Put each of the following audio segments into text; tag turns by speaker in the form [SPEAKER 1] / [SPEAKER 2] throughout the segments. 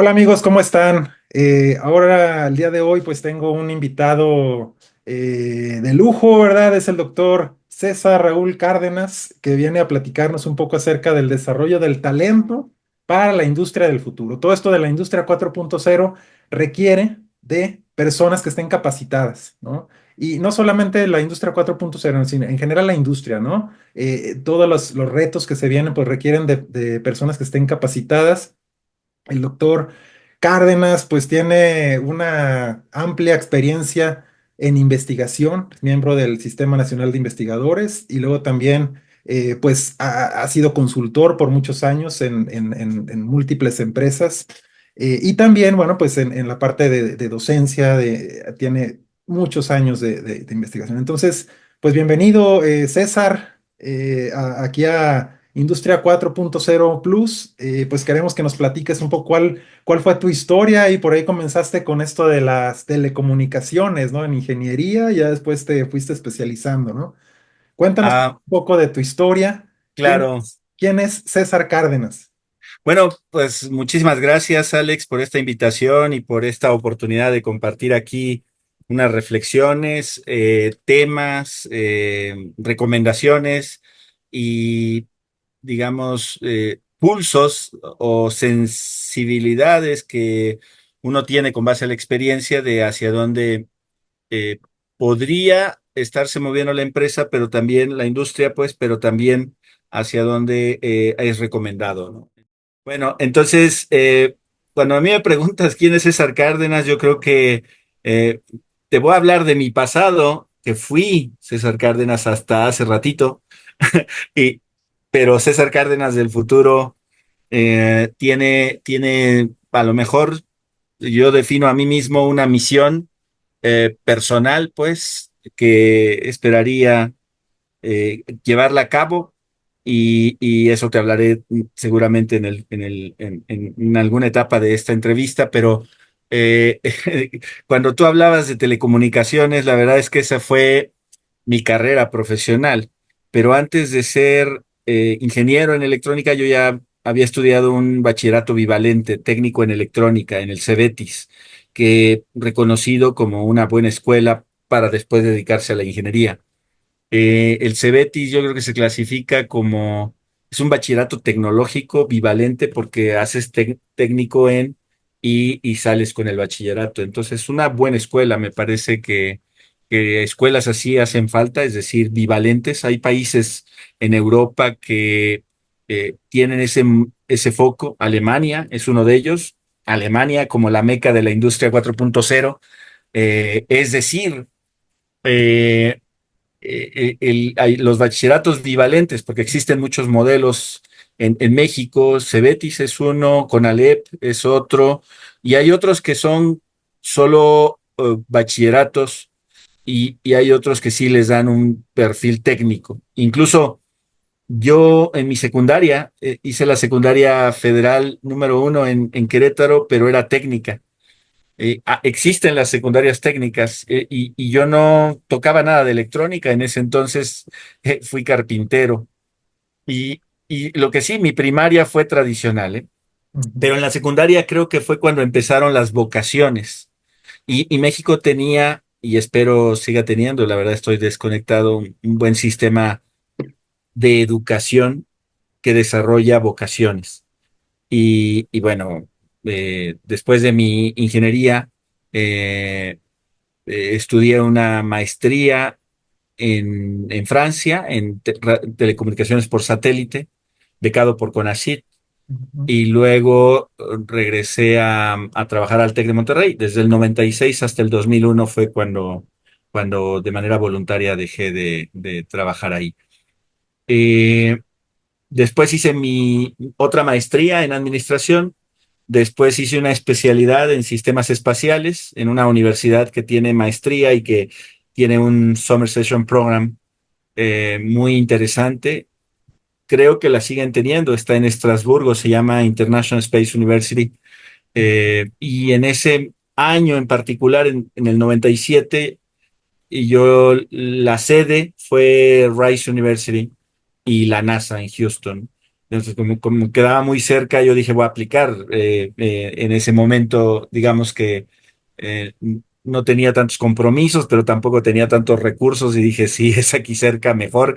[SPEAKER 1] Hola amigos, ¿cómo están? Ahora, el día de hoy, pues tengo un invitado de lujo, ¿verdad? Es el doctor César Raúl Cárdenas, que viene a platicarnos un poco acerca del desarrollo del talento para la industria del futuro. Todo esto de la industria 4.0 requiere de personas que estén capacitadas, ¿no? Y no solamente la industria 4.0, sino en general la industria, ¿no? Todos los retos que se vienen, pues requieren de personas que estén capacitadas. El doctor Cárdenas, pues tiene una amplia experiencia en investigación, es miembro del Sistema Nacional de Investigadores y luego también, pues, ha sido consultor por muchos años en múltiples empresas. Y también, bueno, pues en la parte de docencia, tiene muchos años de investigación. Entonces, pues bienvenido, César, aquí a Industria 4.0 Plus. Pues queremos que nos platiques un poco cuál fue tu historia y por ahí comenzaste con esto de las telecomunicaciones, ¿no? En ingeniería, y ya después te fuiste especializando, ¿no? Cuéntanos un
[SPEAKER 2] Ah,
[SPEAKER 1] poco de tu historia.
[SPEAKER 2] claro.
[SPEAKER 1] ¿Quién es César Cárdenas?
[SPEAKER 2] Bueno, pues muchísimas gracias, Alex, por esta invitación y por esta oportunidad de compartir aquí unas reflexiones, temas, recomendaciones y, digamos, pulsos o sensibilidades que uno tiene con base a la experiencia de hacia dónde eh, podría estarse moviendo la empresa, pero también la industria, pues, pero también hacia dónde es recomendado, ¿no? Bueno, entonces, cuando a mí me preguntas quién es César Cárdenas, yo creo que eh, te voy a hablar de mi pasado, que fui César Cárdenas hasta hace ratito, y, pero César Cárdenas del futuro tiene, a lo mejor, yo defino a mí mismo una misión personal, pues, que esperaría llevarla a cabo y eso te hablaré seguramente en alguna etapa de esta entrevista, pero eh, cuando tú hablabas de telecomunicaciones, la verdad es que esa fue mi carrera profesional, pero antes de ser ingeniero en electrónica, yo ya había estudiado un bachillerato bivalente técnico en electrónica en el CEBETIS, que reconocido como una buena escuela para después dedicarse a la ingeniería. El CEBETIS yo creo que se clasifica como, es un bachillerato tecnológico bivalente porque haces técnico y sales con el bachillerato. Entonces, una buena escuela, me parece que escuelas así hacen falta, es decir, bivalentes. Hay países en Europa que tienen ese foco. Alemania es uno de ellos. Alemania como la meca de la industria 4.0. Es decir, eh, hay los bachilleratos bivalentes, porque existen muchos modelos en México. Cebetis es uno, Conalep es otro, y hay otros que son solo bachilleratos y hay otros que sí les dan un perfil técnico. Incluso yo en mi secundaria hice la secundaria federal número uno en Querétaro, pero era técnica. Existen las secundarias técnicas y yo no tocaba nada de electrónica en ese entonces, fui carpintero y lo que sí, mi primaria fue tradicional,
[SPEAKER 1] Ujú,
[SPEAKER 2] pero en la secundaria creo que fue cuando empezaron las vocaciones y México tenía, y espero siga teniendo, la verdad estoy desconectado, un buen sistema de educación que desarrolla vocaciones. Y bueno, después de mi ingeniería, eh, estudié una maestría en Francia, en telecomunicaciones por satélite, becado por CONACYT,
[SPEAKER 1] ujú.
[SPEAKER 2] y luego regresé a trabajar al TEC de Monterrey. Desde el 96 hasta el 2001 fue cuando de manera voluntaria dejé de trabajar ahí. Eh, Después hice mi otra maestría en administración. Después hice una especialidad en sistemas espaciales en una universidad que tiene maestría y que tiene un Summer Session Program muy interesante. Creo que la siguen teniendo, está en Estrasburgo, se llama International Space University. Y en ese año en particular, en el 97, y yo la sede fue Rice University y la NASA en Houston. Entonces, como quedaba muy cerca, yo dije, voy a aplicar. En ese momento, digamos que eh, no tenía tantos compromisos, pero tampoco tenía tantos recursos y dije, si es aquí cerca, mejor.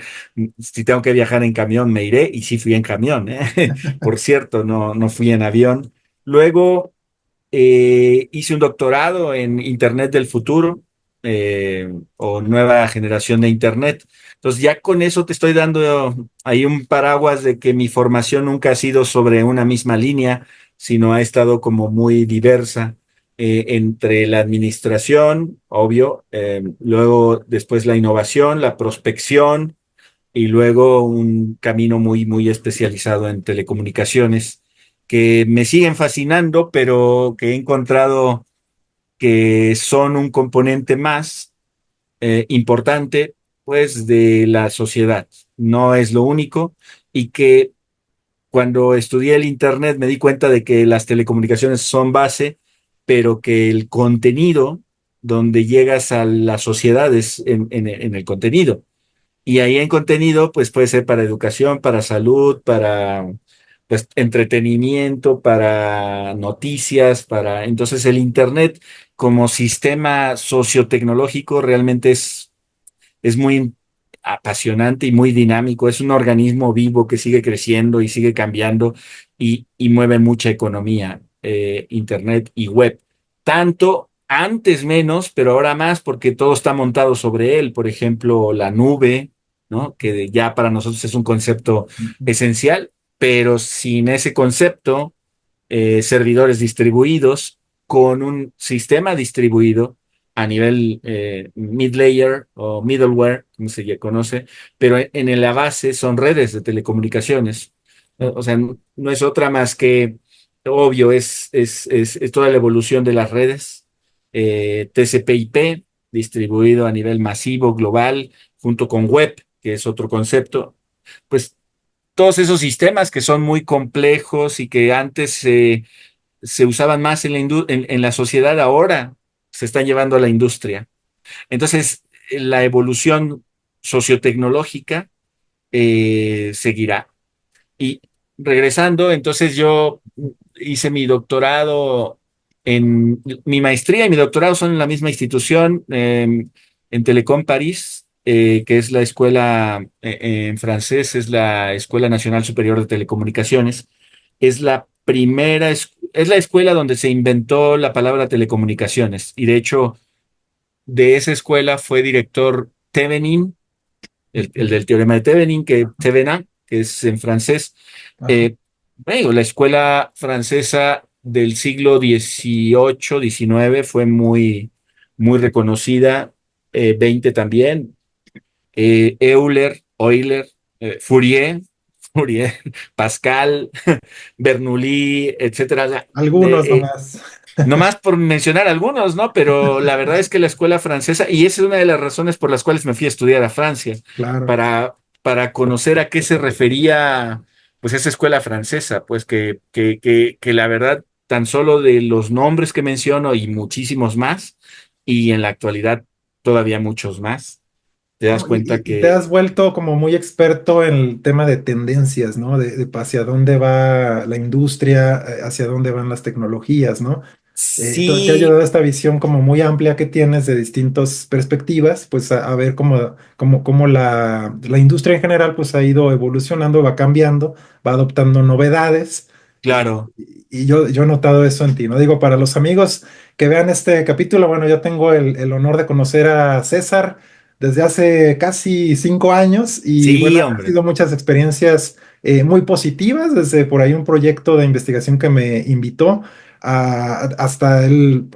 [SPEAKER 2] Si tengo que viajar en camión, me iré. Y sí fui en camión, ¿eh? Por cierto, no fui en avión. Luego hice un doctorado en Internet del futuro, o nueva generación de Internet. Entonces ya con eso te estoy dando ahí un paraguas de que mi formación nunca ha sido sobre una misma línea, sino ha estado como muy diversa, entre la administración, obvio, luego después la innovación, la prospección y luego un camino muy especializado en telecomunicaciones que me siguen fascinando, pero que he encontrado que son un componente más importante, pues, de la sociedad. No es lo único, y que cuando estudié el Internet me di cuenta de que las telecomunicaciones son base, pero que el contenido donde llegas a las sociedades en el contenido. Y ahí en contenido, pues puede ser para educación, para salud, para pues, entretenimiento, para noticias, para... Entonces el Internet como sistema sociotecnológico realmente es muy apasionante y muy dinámico. Es un organismo vivo que sigue creciendo y sigue cambiando y mueve mucha economía, Internet y web. Tanto antes menos, pero ahora más porque todo está montado sobre él. Por ejemplo, la nube, ¿no? Que ya para nosotros es un concepto esencial, pero sin ese concepto, servidores distribuidos con un sistema distribuido a nivel mid-layer o middleware, como se ya conoce, pero en la base son redes de telecomunicaciones. O sea, no es otra más que, obvio, es toda la evolución de las redes, TCP/IP, distribuido a nivel masivo, global, junto con web, que es otro concepto. Pues todos esos sistemas que son muy complejos y que antes se usaban más en la sociedad, ahora se están llevando a la industria. Entonces, la evolución sociotecnológica seguirá. Y regresando, entonces yo hice mi doctorado mi maestría y mi doctorado son en la misma institución, en Telecom París, que es la escuela, en francés, es la Escuela Nacional Superior de Telecomunicaciones. Es la primera, es la escuela donde se inventó la palabra telecomunicaciones. Y de hecho, de esa escuela fue director Thevenin, el del teorema de Thevenin, Thevenin, que es en francés.
[SPEAKER 1] Ajá.
[SPEAKER 2] eh, bueno, la escuela francesa del siglo XVIII, XIX fue muy reconocida, 20 también. Euler, Euler, Fourier, Fourier, Pascal, Bernoulli, etcétera. O sea,
[SPEAKER 1] Algunos nomás.
[SPEAKER 2] no más por mencionar algunos, ¿no? Pero la verdad es que la escuela francesa, y esa es una de las razones por las cuales me fui a estudiar a Francia,
[SPEAKER 1] Claro.
[SPEAKER 2] para conocer a qué se refería, pues, esa escuela francesa, pues que la verdad, tan solo de los nombres que menciono y muchísimos más, y en la actualidad todavía muchos más, te das
[SPEAKER 1] No,
[SPEAKER 2] cuenta
[SPEAKER 1] y te
[SPEAKER 2] que
[SPEAKER 1] has vuelto como muy experto en el tema de tendencias, ¿no? De hacia dónde va la industria, hacia dónde van las tecnologías, ¿no? Te ha
[SPEAKER 2] sí,
[SPEAKER 1] ayudado esta visión como muy amplia que tienes de distintas perspectivas, pues a ver cómo la industria en general pues ha ido evolucionando, va cambiando, va adoptando novedades
[SPEAKER 2] claro,
[SPEAKER 1] y yo he notado eso en ti, ¿no? Digo, para los amigos que vean este capítulo, bueno, yo tengo el honor de conocer a César desde hace casi 5 años y bueno,
[SPEAKER 2] sí,
[SPEAKER 1] han
[SPEAKER 2] hombre.
[SPEAKER 1] sido muchas experiencias muy positivas, desde por ahí un proyecto de investigación que me invitó hasta el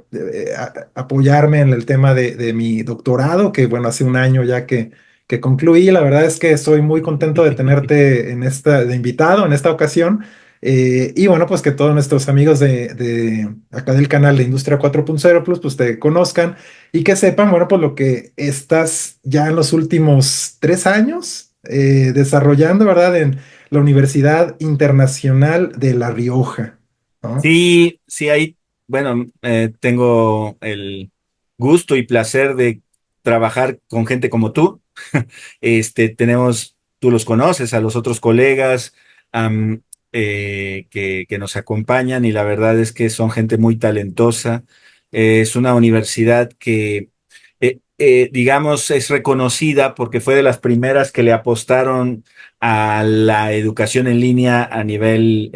[SPEAKER 1] apoyarme en el tema de mi doctorado, que bueno, hace un año ya que concluí. La verdad es que estoy muy contento de tenerte de invitado en esta ocasión. Y bueno, pues que todos nuestros amigos de acá del canal de Industria 4.0 Plus, pues te conozcan y que sepan, bueno, pues lo que estás ya en los últimos 3 años desarrollando, ¿verdad? En la Universidad Internacional de La Rioja, ¿no?
[SPEAKER 2] Sí, sí, ahí, bueno, tengo el gusto y placer de trabajar con gente como tú. Tenemos, tú los conoces, a los otros colegas, am, que nos acompañan y la verdad es que son gente muy talentosa. Es una universidad que, digamos, es reconocida porque fue de las primeras que le apostaron a la educación en línea a nivel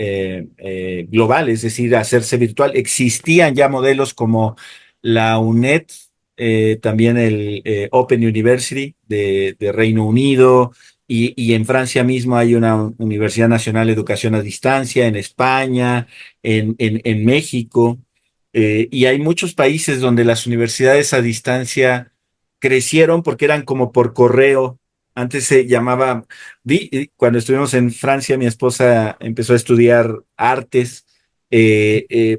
[SPEAKER 2] global, es decir, hacerse virtual. Existían ya modelos como la UNED, también el Open University de Reino Unido, y en Francia mismo hay una Universidad Nacional de Educación a Distancia, en España, en México, y hay muchos países donde las universidades a distancia crecieron porque eran como por correo. Antes se llamaba, cuando estuvimos en Francia, mi esposa empezó a estudiar artes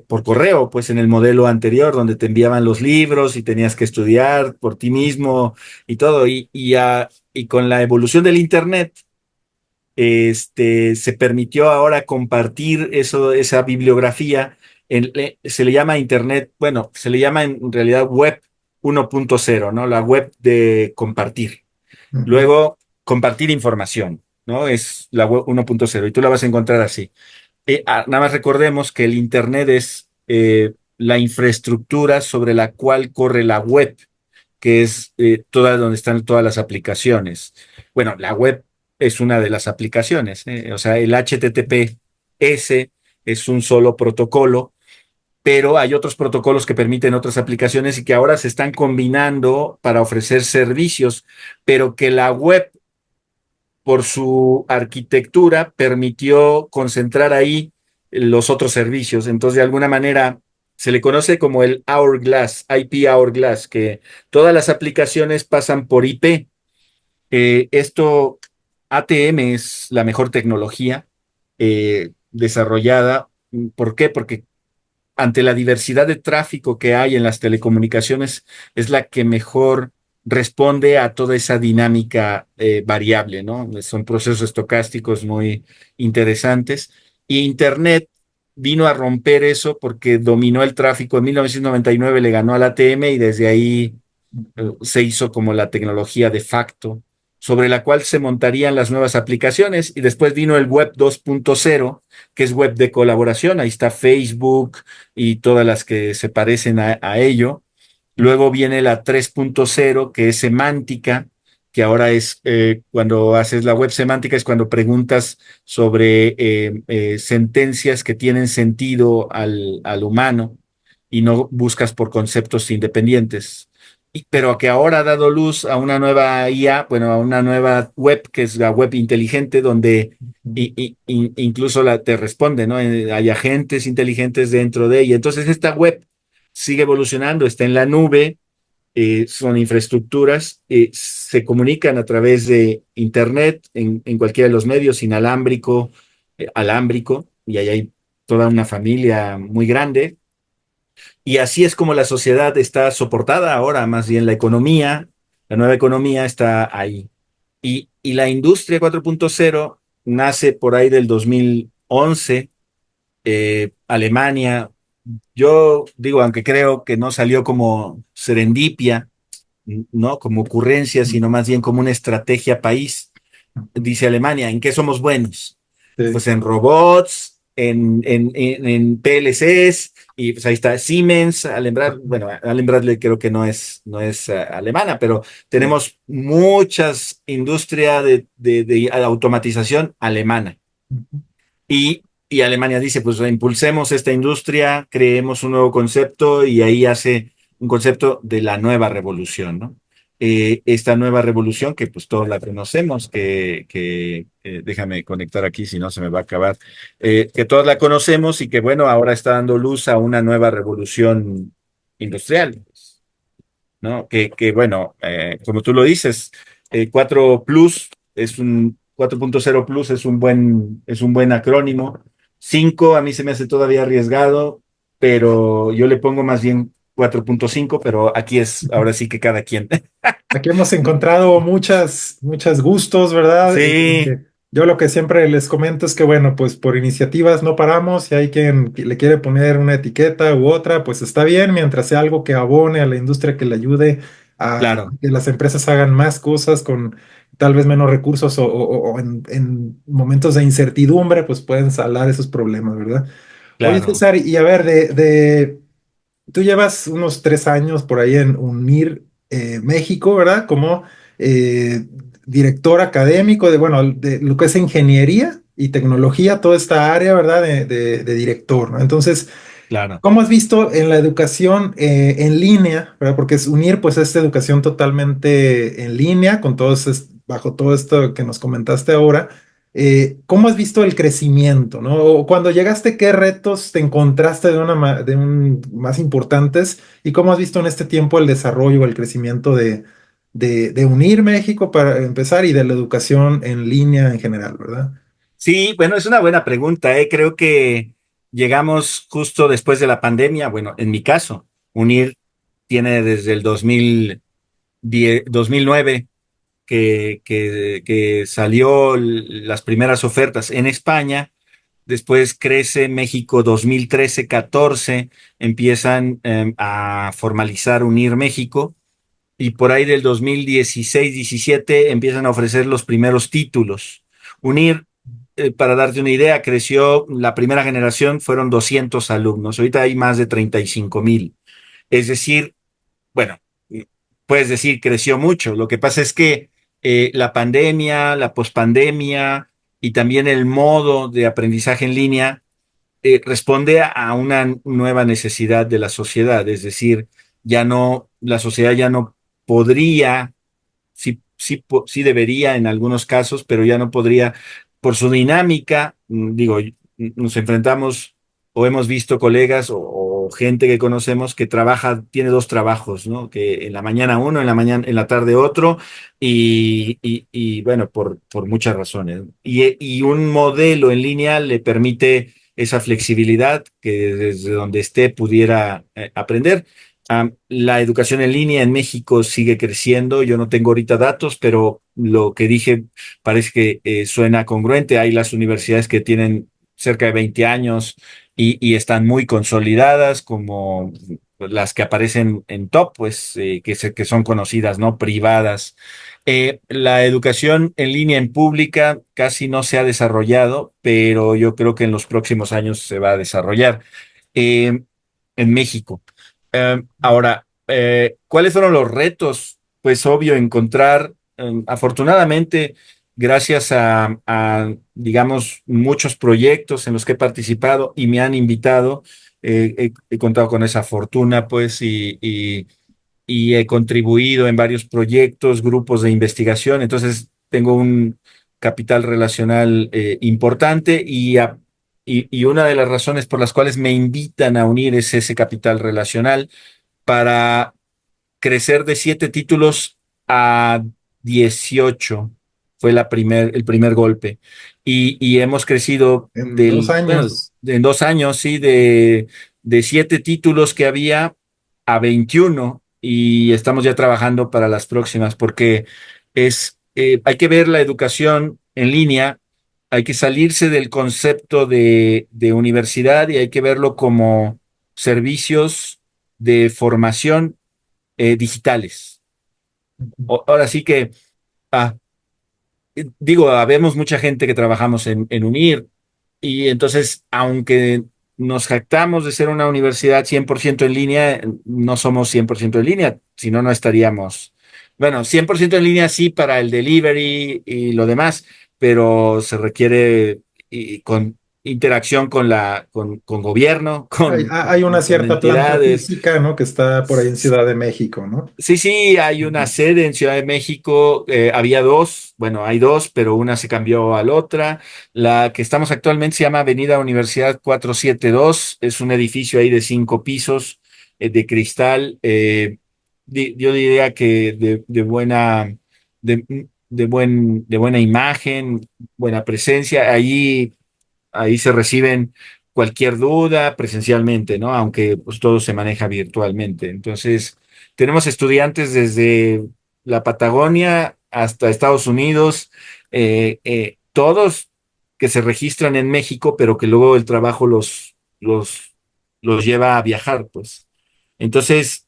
[SPEAKER 2] por correo, pues en el modelo anterior, donde te enviaban los libros y tenías que estudiar por ti mismo y todo. Y con la evolución del Internet, se permitió ahora compartir esa bibliografía. Se le llama Internet, bueno, se le llama en realidad Web 1.0, ¿no? La web de compartir.
[SPEAKER 1] Ujú,
[SPEAKER 2] Luego, compartir información, ¿no? Es la web 1.0 y tú la vas a encontrar así. Nada más recordemos que el Internet es la infraestructura sobre la cual corre la web, que es toda donde están todas las aplicaciones. Bueno, la web es una de las aplicaciones, o sea, el HTTPS es un solo protocolo, pero hay otros protocolos que permiten otras aplicaciones y que ahora se están combinando para ofrecer servicios, pero que la web, por su arquitectura, permitió concentrar ahí los otros servicios. Entonces, de alguna manera, se le conoce como el Hourglass, IP Hourglass, que todas las aplicaciones pasan por IP. Esto, ATM es la mejor tecnología desarrollada. ¿Por qué? Porque ante la diversidad de tráfico que hay en las telecomunicaciones, es la que mejor responde a toda esa dinámica variable, ¿no? Son procesos estocásticos muy interesantes. Y Internet vino a romper eso porque dominó el tráfico. En 1999 le ganó al ATM y desde ahí
[SPEAKER 1] ujú,
[SPEAKER 2] se hizo como la tecnología de facto sobre la cual se montarían las nuevas aplicaciones y después vino el web 2.0, que es web de colaboración, ahí está Facebook y todas las que se parecen a ello. Luego viene la 3.0, que es semántica, que ahora es cuando haces la web semántica, es cuando preguntas sobre sentencias que tienen sentido al humano y no buscas por conceptos independientes. Pero que ahora ha dado luz a una nueva IA, bueno, a una nueva web, que es la web inteligente, donde
[SPEAKER 1] ujú.
[SPEAKER 2] incluso te responde, ¿no? Hay agentes inteligentes dentro de ella. Entonces, esta web sigue evolucionando, está en la nube, son infraestructuras, se comunican a través de Internet en cualquiera de los medios, inalámbrico, alámbrico, y ahí hay toda una familia muy grande. Y así es como la sociedad está soportada ahora, más bien la economía, la nueva economía está ahí. Y la industria 4.0 nace por ahí del 2011, Alemania. Yo digo, aunque creo que no salió como serendipia, ¿no? Como ocurrencia, sino más bien como una estrategia país. Dice Alemania, ¿en qué somos buenos?
[SPEAKER 1] Sí.
[SPEAKER 2] Pues en robots, en PLCs, y pues ahí está Siemens, Allen Bradley, bueno, Allen Bradley creo que no es alemana, pero tenemos muchas industria de automatización alemana.
[SPEAKER 1] Ujú.
[SPEAKER 2] Y Alemania dice, pues impulsemos esta industria, creemos un nuevo concepto y ahí hace un concepto de la nueva revolución, ¿no? Esta nueva revolución que pues todos la conocemos, déjame conectar aquí, si no se me va a acabar, que todos la conocemos y que bueno, ahora está dando luz a una nueva revolución industrial, ¿no? Bueno, como tú lo dices, 4 Plus es un 4.0 Plus es un buen acrónimo. 5 a mí se me hace todavía arriesgado, pero yo le pongo más bien 4.5, pero aquí es ahora sí que cada quien.
[SPEAKER 1] Aquí hemos encontrado muchas gustos, ¿verdad?
[SPEAKER 2] Sí,
[SPEAKER 1] Yo lo que siempre les comento es que, bueno, pues por iniciativas no paramos. Si hay quien le quiere poner una etiqueta u otra, pues está bien, mientras sea algo que abone a la industria, que le ayude a
[SPEAKER 2] claro,
[SPEAKER 1] que las empresas hagan más cosas con tal vez menos recursos o en momentos de incertidumbre, pues pueden saldar esos problemas, ¿verdad? Oye,
[SPEAKER 2] claro,
[SPEAKER 1] César, y a ver, tú llevas unos 3 años por ahí en UNIR México, ¿verdad? Como eh, director académico de, bueno, de lo que es ingeniería y tecnología, toda esta área, ¿verdad? De director, ¿no? Entonces,
[SPEAKER 2] claro.
[SPEAKER 1] ¿cómo has visto en la educación en línea, ¿verdad? Porque es unir pues esta educación totalmente en línea con todo bajo todo esto que nos comentaste ahora. ¿Cómo has visto el crecimiento, ¿no? O cuando llegaste, ¿qué retos te encontraste más importantes? ¿Y cómo has visto en este tiempo el desarrollo o el crecimiento de unir México para empezar y de la educación en línea en general, ¿verdad?
[SPEAKER 2] Sí, bueno, es una buena pregunta, ¿eh? Creo que llegamos justo después de la pandemia. Bueno, en mi caso, UNIR tiene desde el 2010, 2009 que salió las primeras ofertas en España. Después crece México 2013-14, empiezan a formalizar Unir México y por ahí del 2016-17 empiezan a ofrecer los primeros títulos. Unir, para darte una idea, creció, la primera generación fueron 200 alumnos, ahorita hay más de 35,000. Es decir, bueno, puedes decir creció mucho. Lo que pasa es que la pandemia, la pospandemia y también el modo de aprendizaje en línea responde a una nueva necesidad de la sociedad. Es decir, ya no, la sociedad ya no podría, sí debería en algunos casos, pero ya no podría, por su dinámica, digo, nos enfrentamos o hemos visto colegas o gente que conocemos que trabaja, tiene dos trabajos, ¿no? Que en la mañana uno, en la mañana, en la tarde otro, y bueno, por muchas razones. Y un modelo en línea le permite esa flexibilidad que desde donde esté pudiera aprender. La educación en línea en México sigue creciendo. Yo no tengo ahorita datos, pero lo que dije parece que suena congruente. Hay las universidades que tienen cerca de 20 años y están muy consolidadas, como las que aparecen en top, pues que son conocidas, ¿no? Privadas. La educación en línea en pública casi no se ha desarrollado, pero yo creo que en los próximos años se va a desarrollar eh, en México. Ahora, ¿cuáles fueron los retos? Pues obvio, encontrar, afortunadamente, gracias digamos, muchos proyectos en los que he participado y me han invitado, he contado con esa fortuna, pues, y he contribuido en varios proyectos, grupos de investigación. Entonces, tengo un capital relacional importante y una de las razones por las cuales me invitan a unir es ese capital relacional para crecer de 7 títulos a 18. Fue el primer golpe. Y hemos crecido
[SPEAKER 1] En 2 años.
[SPEAKER 2] en 2 años, sí, de 7 títulos que había a 21 y estamos ya trabajando para las próximas porque hay que ver la educación en línea, hay que salirse del concepto de universidad y hay que verlo como servicios de formación digitales. Ahora sí que, ah, digo, habemos mucha gente que trabajamos en UNIR y entonces, aunque nos jactamos de ser una universidad 100% en línea, no somos 100% en línea, si no, no estaríamos, bueno, 100% en línea sí para el delivery y lo demás, pero se requiere con interacción con gobierno,
[SPEAKER 1] Hay una
[SPEAKER 2] con
[SPEAKER 1] cierta planta
[SPEAKER 2] entidades.
[SPEAKER 1] física, ¿no? Que está por ahí en Ciudad de México, ¿no?
[SPEAKER 2] Sí, sí, hay una
[SPEAKER 1] Ujú.
[SPEAKER 2] sede en Ciudad de México. Había dos, bueno, hay dos, pero una se cambió a la otra. La que estamos actualmente se llama Avenida Universidad 472. Es un edificio ahí de 5 pisos de cristal. Yo diría que de buena imagen, buena presencia. Ahí se reciben cualquier duda presencialmente, ¿no? Aunque pues todo se maneja virtualmente. Entonces, tenemos estudiantes desde la Patagonia hasta Estados Unidos, todos que se registran en México, pero que luego el trabajo los lleva a viajar, pues. Entonces,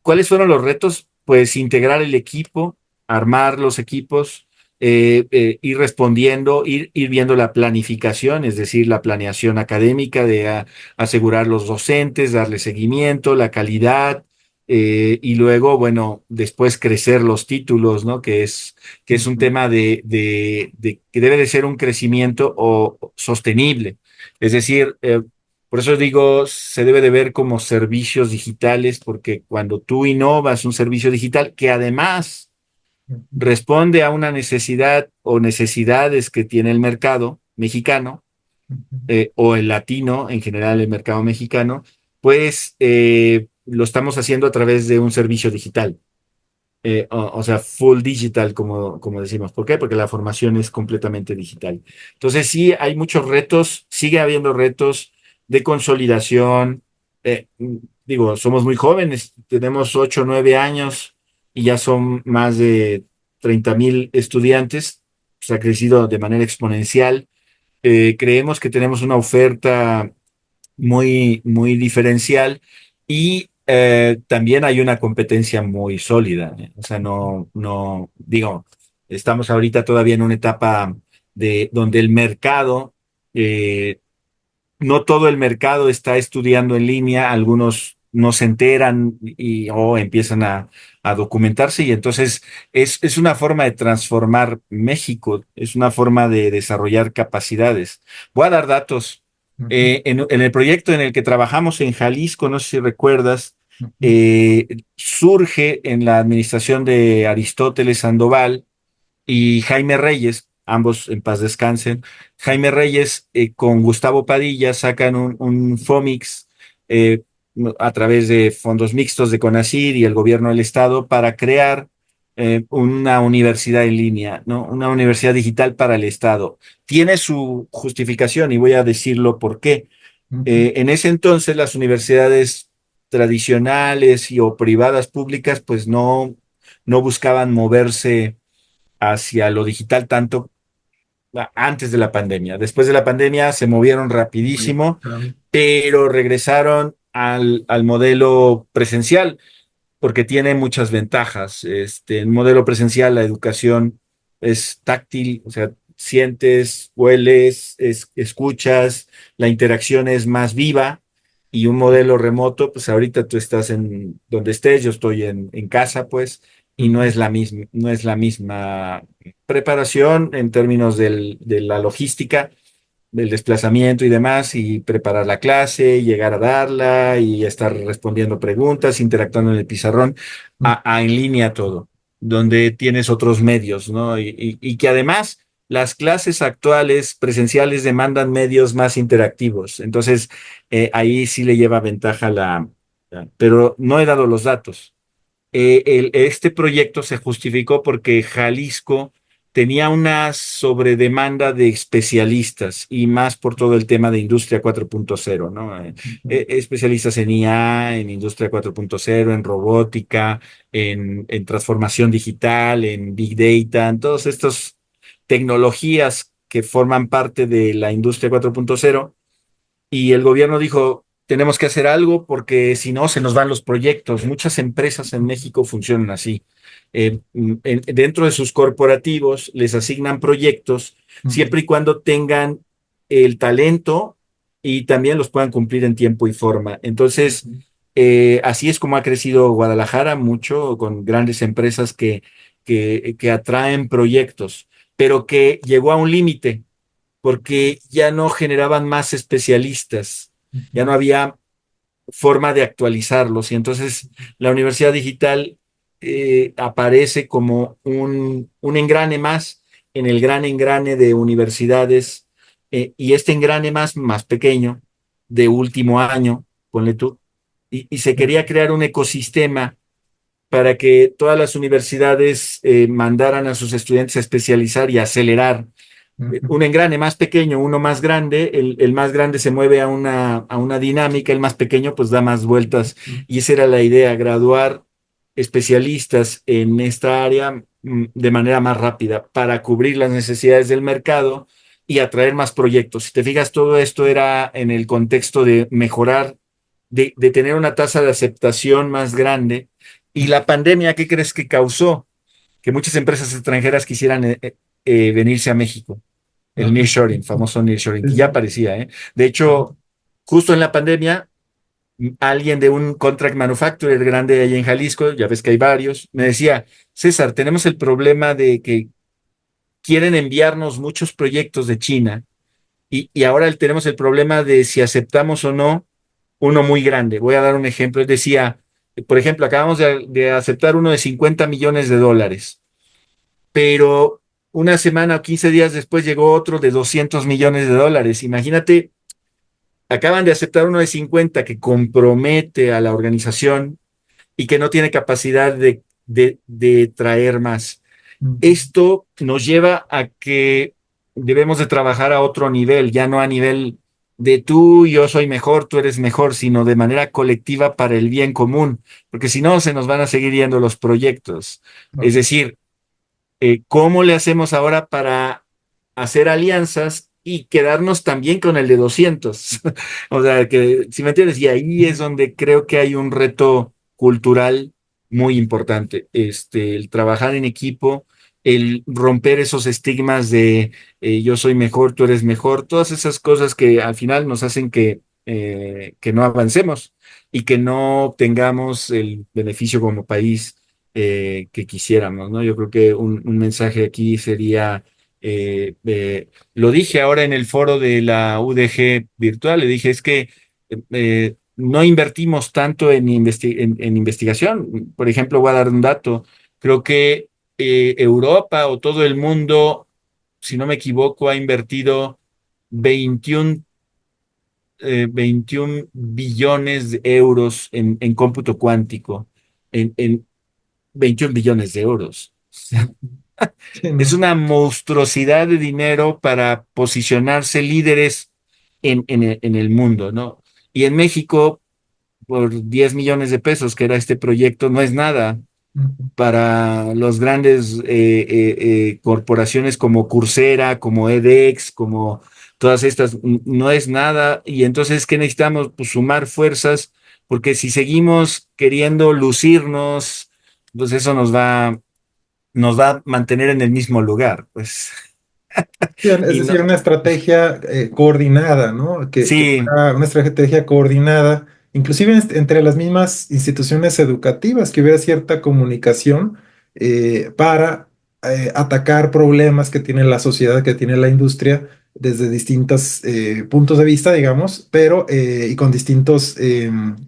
[SPEAKER 2] ¿cuáles fueron los retos? Pues integrar el equipo, armar los equipos, ir respondiendo, ir viendo la planificación, es decir, la planeación académica de asegurar los docentes, darle seguimiento, la calidad, y luego, bueno, después crecer los títulos, ¿no? Que es un
[SPEAKER 1] ujú,
[SPEAKER 2] tema de que debe de ser un crecimiento sostenible. Es decir, por eso digo, se debe de ver como servicios digitales, porque cuando tú innovas un servicio digital que además
[SPEAKER 1] ujú,
[SPEAKER 2] responde a una necesidad o necesidades que tiene el mercado mexicano,
[SPEAKER 1] ujú,
[SPEAKER 2] o el latino, en general el mercado mexicano, pues lo estamos haciendo a través de un servicio digital. O sea, full digital, como decimos. ¿Por qué? Porque la formación es completamente digital. Entonces, sí, hay muchos retos, sigue habiendo retos de consolidación. Digo, somos muy jóvenes, tenemos 8 o 9 años y ya son más de 30,000 estudiantes. Se ha crecido de manera exponencial. Creemos que tenemos una oferta muy diferencial y también hay una competencia muy sólida. O sea, no, digo, estamos ahorita todavía en una etapa de donde el mercado, eh, no todo el mercado está estudiando en línea, algunos no se enteran o empiezan a documentarse y entonces es una forma de transformar México, es una forma de desarrollar capacidades. Voy a dar datos.
[SPEAKER 1] ujú,
[SPEAKER 2] En el proyecto en el que trabajamos en Jalisco, no sé si recuerdas,
[SPEAKER 1] ujú,
[SPEAKER 2] surge en la administración de Aristóteles Sandoval y Jaime Reyes, ambos en paz descansen. Jaime Reyes con Gustavo Padilla sacan un FOMIX, eh, a través de fondos mixtos de CONACYT y el gobierno del estado para crear una universidad en línea, ¿no? Una universidad digital para el estado. Tiene su justificación y voy a decirlo por qué.
[SPEAKER 1] ujú,
[SPEAKER 2] En ese entonces las universidades tradicionales o privadas públicas pues no buscaban moverse hacia lo digital tanto antes de la pandemia. Después de la pandemia se movieron rapidísimo,
[SPEAKER 1] ujú,
[SPEAKER 2] pero regresaron al modelo presencial porque tiene muchas ventajas. El modelo presencial, la educación es táctil, o sea, sientes, hueles, escuchas, la interacción es más viva. Y un modelo remoto, pues ahorita tú estás en donde estés, yo estoy en casa, pues, y
[SPEAKER 1] ujú,
[SPEAKER 2] no es la misma preparación en términos de la logística, del desplazamiento y demás, y preparar la clase, llegar a darla y estar respondiendo preguntas, interactuando en el pizarrón,
[SPEAKER 1] ujú,
[SPEAKER 2] a en línea todo, donde tienes otros medios, ¿no? Y que además las clases actuales presenciales demandan medios más interactivos. Entonces, ahí sí le lleva ventaja pero no he dado los datos. Este proyecto se justificó porque Jalisco tenía una sobredemanda de especialistas y más por todo el tema de Industria 4.0, ¿no?
[SPEAKER 1] ujú,
[SPEAKER 2] Especialistas en IA, en Industria 4.0, en robótica, en transformación digital, en Big Data, en todas estas tecnologías que forman parte de la Industria 4.0 y el gobierno dijo, tenemos que hacer algo porque si no se nos van los proyectos. Muchas empresas en México funcionan así. Dentro de sus corporativos les asignan proyectos
[SPEAKER 1] ujú,
[SPEAKER 2] siempre y cuando tengan el talento y también los puedan cumplir en tiempo y forma. Entonces,
[SPEAKER 1] ujú,
[SPEAKER 2] así es como ha crecido Guadalajara mucho con grandes empresas que atraen proyectos, pero que llegó a un límite porque ya no generaban más especialistas, ya no
[SPEAKER 1] ujú,
[SPEAKER 2] había forma de actualizarlos y entonces la universidad digital aparece como un engrane más en el gran engrane de universidades, y este engrane más pequeño, de último año, ponle tú, y se quería
[SPEAKER 1] ujú,
[SPEAKER 2] crear un ecosistema para que todas las universidades mandaran a sus estudiantes a especializar y acelerar
[SPEAKER 1] ujú,
[SPEAKER 2] un engrane más pequeño, uno más grande, el más grande se mueve a una dinámica, el más pequeño pues da más vueltas
[SPEAKER 1] ujú,
[SPEAKER 2] y esa era la idea, graduar especialistas en esta área de manera más rápida para cubrir las necesidades del mercado y atraer más proyectos. Si te fijas, todo esto era en el contexto de mejorar, de tener una tasa de aceptación más grande Y la pandemia, ¿qué crees que causó? Que muchas empresas extranjeras quisieran venirse a México. El
[SPEAKER 1] Ajá.
[SPEAKER 2] nearshoring, famoso nearshoring,
[SPEAKER 1] Sí,
[SPEAKER 2] que ya
[SPEAKER 1] sí.
[SPEAKER 2] aparecía, ¿eh? De hecho, justo en la pandemia, alguien de un contract manufacturer grande ahí en Jalisco, ya ves que hay varios, me decía, César, tenemos el problema de que quieren enviarnos muchos proyectos de China y ahora tenemos el problema de si aceptamos o no uno muy grande. Voy a dar un ejemplo. Él decía, por ejemplo, acabamos de aceptar uno de $50 millones, pero una semana o 15 días después llegó otro de $200 millones. Imagínate, acaban de aceptar uno de 50 que compromete a la organización y que no tiene capacidad de traer más.
[SPEAKER 1] Ujú.
[SPEAKER 2] Esto nos lleva a que debemos de trabajar a otro nivel, ya no a nivel de tú, yo soy mejor, tú eres mejor, sino de manera colectiva para el bien común, porque si no, se nos van a seguir yendo los proyectos. Es
[SPEAKER 1] Ok.
[SPEAKER 2] decir, ¿cómo le hacemos ahora para hacer alianzas y quedarnos también con el de 200? O sea, que, si me entiendes, y ahí es donde creo que hay un reto cultural muy importante, el trabajar en equipo, el romper esos estigmas de yo soy mejor, tú eres mejor, todas esas cosas que al final nos hacen que no avancemos y que no obtengamos el beneficio como país que quisiéramos, ¿no? Yo creo que un mensaje aquí sería, lo dije ahora en el foro de la UDG virtual, le dije, es que no invertimos tanto en investigación. Por ejemplo, voy a dar un dato, creo que Europa o todo el mundo, si no me equivoco, ha invertido 21 21 billones de euros en cómputo cuántico, en 21 billones de euros.
[SPEAKER 1] Ujú. Sí,
[SPEAKER 2] Es
[SPEAKER 1] no.
[SPEAKER 2] una monstruosidad de dinero para posicionarse líderes en el mundo, ¿no? Y en México, por 10 millones de pesos, que era este proyecto, no es nada
[SPEAKER 1] Ujú.
[SPEAKER 2] para los grandes corporaciones como Coursera, como edX, como todas estas, no es nada. Y entonces, ¿qué necesitamos? Pues sumar fuerzas, porque si seguimos queriendo lucirnos, pues eso nos va a mantener en el mismo lugar, pues.
[SPEAKER 1] Sí, es
[SPEAKER 2] Y
[SPEAKER 1] decir,
[SPEAKER 2] no,
[SPEAKER 1] una estrategia coordinada, ¿no? Que
[SPEAKER 2] sí,
[SPEAKER 1] fuera una estrategia coordinada, inclusive entre las mismas instituciones educativas, que hubiera cierta comunicación para atacar problemas que tiene la sociedad, que tiene la industria, desde distintos puntos de vista, digamos, pero y con distintos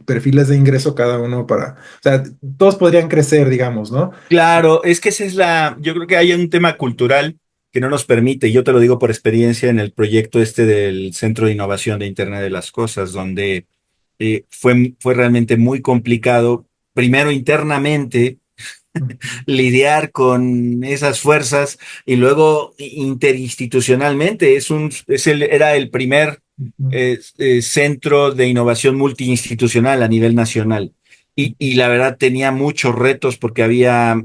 [SPEAKER 1] perfiles de ingreso cada uno para, o sea, todos podrían crecer, digamos, ¿no?
[SPEAKER 2] claro, es que yo creo que hay un tema cultural que no nos permite, y yo te lo digo por experiencia en el proyecto este del Centro de Innovación de Internet de las Cosas, donde fue realmente muy complicado, primero internamente,
[SPEAKER 1] Ujú.
[SPEAKER 2] lidiar con esas fuerzas y luego interinstitucionalmente. Era el primer
[SPEAKER 1] Ujú.
[SPEAKER 2] centro de innovación multiinstitucional a nivel nacional. Y la verdad tenía muchos retos porque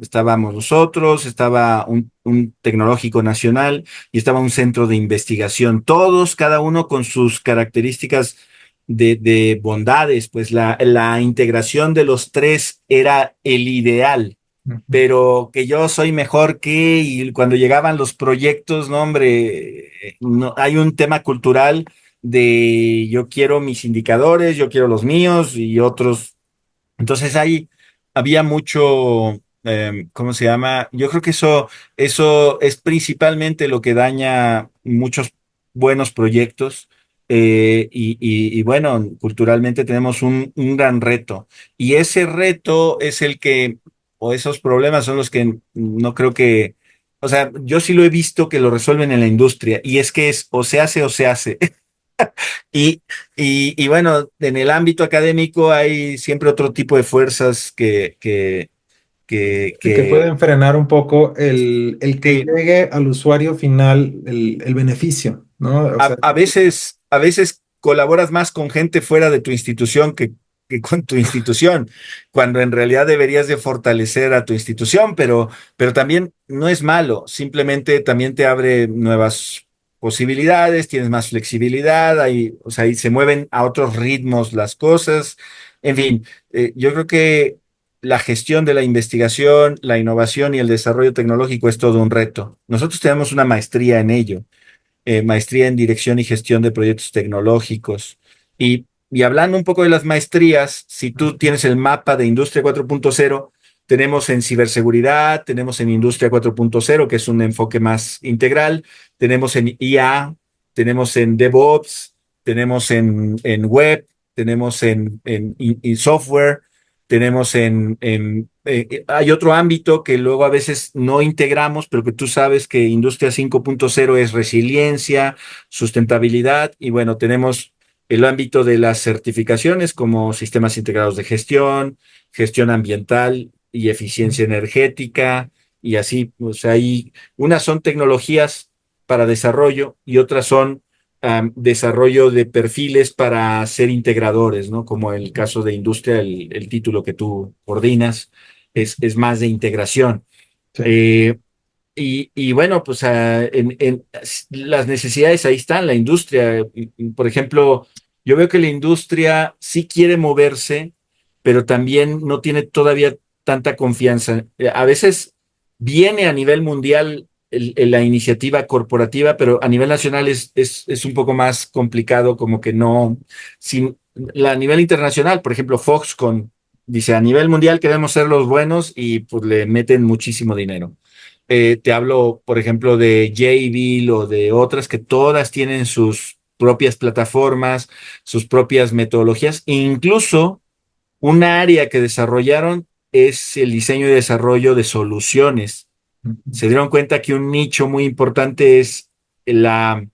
[SPEAKER 2] estábamos nosotros, estaba un tecnológico nacional y estaba un centro de investigación, todos, cada uno con sus características de bondades, pues la integración de los tres era el ideal,
[SPEAKER 1] Ujú.
[SPEAKER 2] pero que yo soy mejor que, y cuando llegaban los proyectos, no, hombre, no, hay un tema cultural de yo quiero mis indicadores, yo quiero los míos y otros. Entonces ahí había mucho, ¿cómo se llama? Yo creo que eso es principalmente lo que daña muchos buenos proyectos. Y bueno, culturalmente tenemos un gran reto. Y ese reto es o esos problemas son los que no creo que, o sea, yo sí lo he visto que lo resuelven en la industria. Y es que es o se hace o se hace. Y, y bueno, en el ámbito académico hay siempre otro tipo de fuerzas
[SPEAKER 1] Sí, que
[SPEAKER 2] que
[SPEAKER 1] pueden frenar un poco el que
[SPEAKER 2] sí,
[SPEAKER 1] llegue al usuario final el beneficio, ¿no? O sea,
[SPEAKER 2] a veces colaboras más con gente fuera de tu institución que con tu institución, cuando en realidad deberías de fortalecer a tu institución, pero también no es malo, simplemente también te abre nuevas posibilidades, tienes más flexibilidad, o sea, ahí se mueven a otros ritmos las cosas. En fin, yo creo que la gestión de la investigación, la innovación y el desarrollo tecnológico es todo un reto. Nosotros tenemos una maestría en ello, maestría en dirección y gestión de proyectos tecnológicos. Y hablando un poco de las maestrías, si tú tienes el mapa de Industria 4.0, tenemos en ciberseguridad, tenemos en Industria 4.0, que es un enfoque más integral, tenemos en IA, tenemos en DevOps, tenemos en web, tenemos en software, tenemos hay otro ámbito que luego a veces no integramos, pero que tú sabes que Industria 5.0 es resiliencia, sustentabilidad, y bueno, tenemos el ámbito de las certificaciones como sistemas integrados de gestión, gestión ambiental y eficiencia energética, y así, pues hay, unas son tecnologías para desarrollo y otras son desarrollo de perfiles para ser integradores, ¿no? Como el caso de industria, el título que tú coordinas es más de integración.
[SPEAKER 1] Sí.
[SPEAKER 2] Eh, y bueno, pues las necesidades ahí están, la industria. Por ejemplo, yo veo que la industria sí quiere moverse, pero también no tiene todavía tanta confianza. A veces viene a nivel mundial la iniciativa corporativa, pero a nivel nacional es un poco más complicado, como que no. A nivel internacional, por ejemplo, Foxconn dice, a nivel mundial queremos ser los buenos y pues le meten muchísimo dinero. Te hablo, por ejemplo, de Jabil o de otras que todas tienen sus propias plataformas, sus propias metodologías. Incluso un área que desarrollaron es el diseño y desarrollo de soluciones. Se dieron cuenta que un nicho muy importante es la,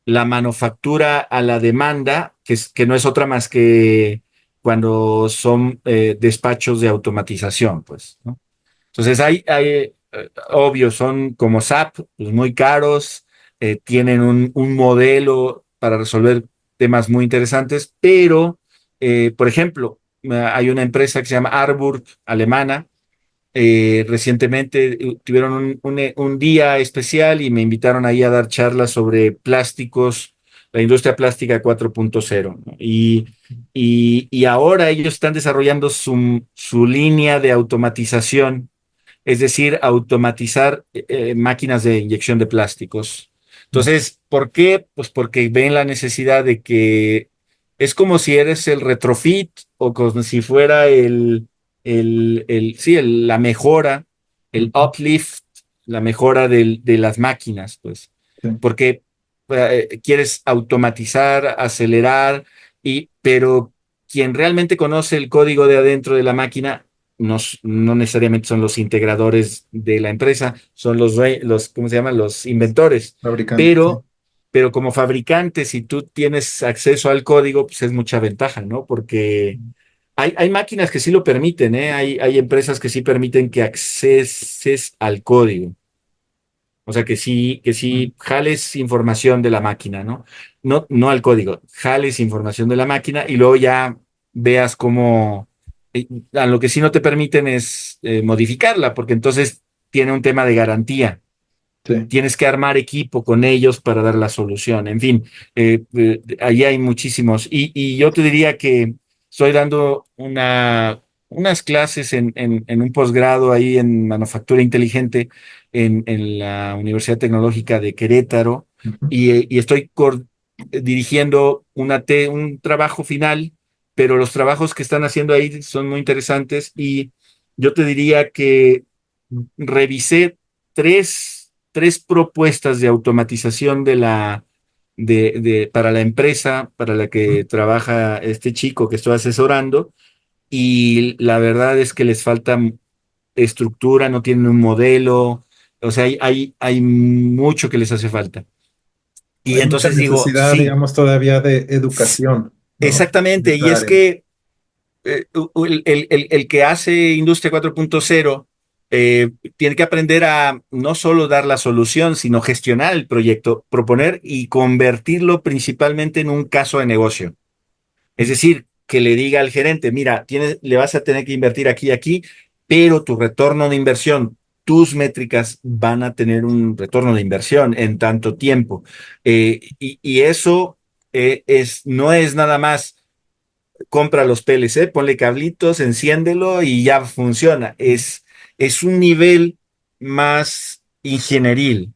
[SPEAKER 2] la manufactura a la demanda, que no es otra más que cuando son despachos de automatización, pues, ¿no? Entonces obvio, son como SAP, pues muy caros, tienen un modelo para resolver temas muy interesantes, pero, por ejemplo, hay una empresa que se llama Arburg, alemana. Recientemente tuvieron un día especial y me invitaron ahí a dar charlas sobre plásticos, la industria plástica 4.0, ¿no? Y ahora ellos están desarrollando su línea de automatización, es decir, automatizar máquinas de inyección de plásticos. Entonces, ¿por qué? Pues porque ven la necesidad de que es como si eres el retrofit o como si fuera sí, la mejora, el uplift, la mejora de las máquinas, pues,
[SPEAKER 1] Sí.
[SPEAKER 2] porque quieres automatizar, acelerar, pero quien realmente conoce el código de adentro de la máquina no necesariamente son los integradores de la empresa, son ¿cómo se llaman? Los inventores.
[SPEAKER 1] Fabricante, sí.
[SPEAKER 2] Pero, pero como fabricante, si tú tienes acceso al código, pues es mucha ventaja, ¿no? Porque hay máquinas que sí lo permiten, ¿eh? Hay empresas que sí permiten que acceses al código. O sea, que sí jales información de la máquina, ¿no? No al código, jales información de la máquina y luego ya veas cómo. A lo que sí no te permiten es modificarla, porque entonces tiene un tema de garantía.
[SPEAKER 1] Sí.
[SPEAKER 2] Tienes que armar equipo con ellos para dar la solución. En fin, ahí hay muchísimos. Y yo te diría que estoy dando unas clases en un posgrado ahí en manufactura inteligente en la Universidad Tecnológica de Querétaro
[SPEAKER 1] Ujú.
[SPEAKER 2] y estoy dirigiendo un trabajo final, pero los trabajos que están haciendo ahí son muy interesantes y yo te diría que revisé tres propuestas de automatización para la empresa para la que trabaja este chico que estoy asesorando, y la verdad es que les falta estructura, no tienen un modelo, o sea, hay mucho que les hace falta. Y
[SPEAKER 1] Hay mucha
[SPEAKER 2] entonces digo,
[SPEAKER 1] necesidad,
[SPEAKER 2] sí,
[SPEAKER 1] digamos, todavía de educación, ¿no? En
[SPEAKER 2] exactamente, y
[SPEAKER 1] esta
[SPEAKER 2] es
[SPEAKER 1] área.
[SPEAKER 2] que el que hace Industria 4.0 tiene que aprender a no solo dar la solución, sino gestionar el proyecto, proponer y convertirlo principalmente en un caso de negocio. Es decir, que le diga al gerente, mira, le vas a tener que invertir aquí y aquí, pero tu retorno de inversión, tus métricas van a tener un retorno de inversión en tanto tiempo. Y eso no es nada más compra los PLC, ponle cablitos, enciéndelo y ya funciona. Es un nivel más ingenieril,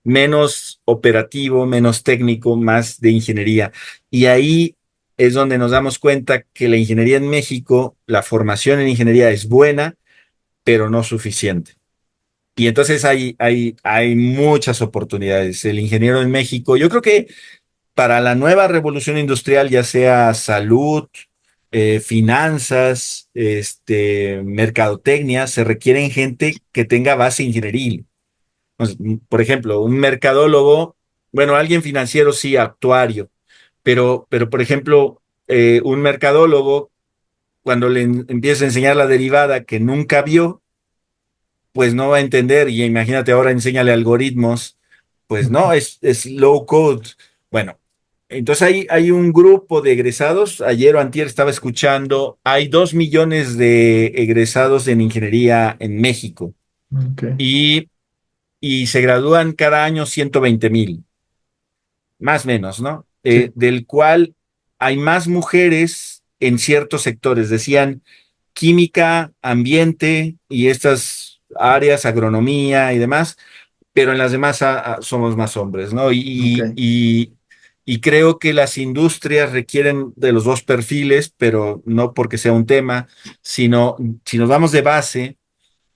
[SPEAKER 2] menos operativo, menos técnico, más de ingeniería. Y ahí es donde nos damos cuenta que la ingeniería en México, la formación en ingeniería es buena, pero no suficiente. Y entonces hay muchas oportunidades. El ingeniero en México, yo creo que para la nueva revolución industrial, ya sea salud, finanzas, mercadotecnia, se requieren gente que tenga base ingenieril. Pues, por ejemplo, un mercadólogo, bueno, alguien financiero sí, actuario, pero por ejemplo, un mercadólogo, cuando empieza a enseñar la derivada que nunca vio, pues no va a entender. Y imagínate ahora, enséñale algoritmos, pues no, es low code. Bueno, entonces hay un grupo de egresados. Ayer o antier estaba escuchando, hay 2 millones de egresados en ingeniería en México
[SPEAKER 1] Ok,
[SPEAKER 2] y, y se gradúan cada año 120,000, más o menos, ¿no?
[SPEAKER 1] sí,
[SPEAKER 2] Del cual hay más mujeres en ciertos sectores. Decían química, ambiente y estas áreas, agronomía y demás, pero en las demás somos más hombres, ¿no?
[SPEAKER 1] ok.
[SPEAKER 2] Y creo que las industrias requieren de los dos perfiles, pero no porque sea un tema, sino si nos vamos de base,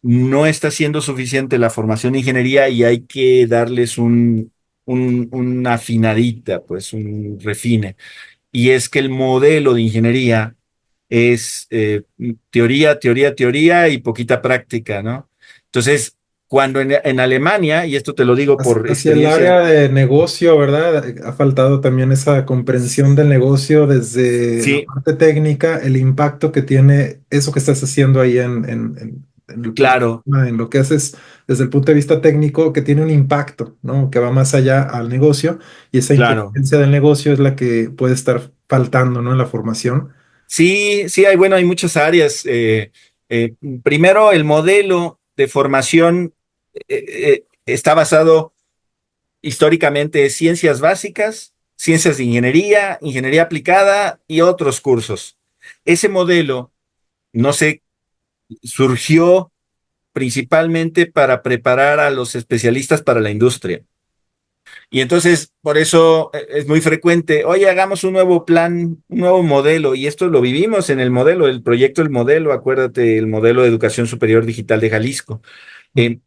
[SPEAKER 2] no está siendo suficiente la formación de ingeniería y hay que darles una afinadita, pues un refine. Y es que el modelo de ingeniería es teoría, teoría, teoría y poquita práctica, ¿no? Entonces, cuando en Alemania, y esto te lo digo por
[SPEAKER 1] Hacia el
[SPEAKER 2] experiencia,
[SPEAKER 1] área de negocio, ¿verdad? Ha faltado también esa comprensión del negocio desde la
[SPEAKER 2] sí,
[SPEAKER 1] parte técnica, el impacto que tiene eso que estás haciendo ahí en el
[SPEAKER 2] claro,
[SPEAKER 1] programa, en lo que haces desde el punto de vista técnico, que tiene un impacto, ¿no? Que va más allá al negocio y esa
[SPEAKER 2] claro.
[SPEAKER 1] inteligencia del negocio es la que puede estar faltando, ¿no? En la formación.
[SPEAKER 2] Sí, sí, bueno, hay muchas áreas. Eh, Primero, el modelo de formación está basado históricamente en ciencias básicas, ciencias de ingeniería, ingeniería aplicada y otros cursos. Ese modelo, no sé, surgió principalmente para preparar a los especialistas para la industria. Y entonces, por eso es muy frecuente, oye, hagamos un nuevo plan, un nuevo modelo, y esto lo vivimos en el modelo, el proyecto El Modelo, acuérdate, el modelo de educación superior digital de Jalisco, eh,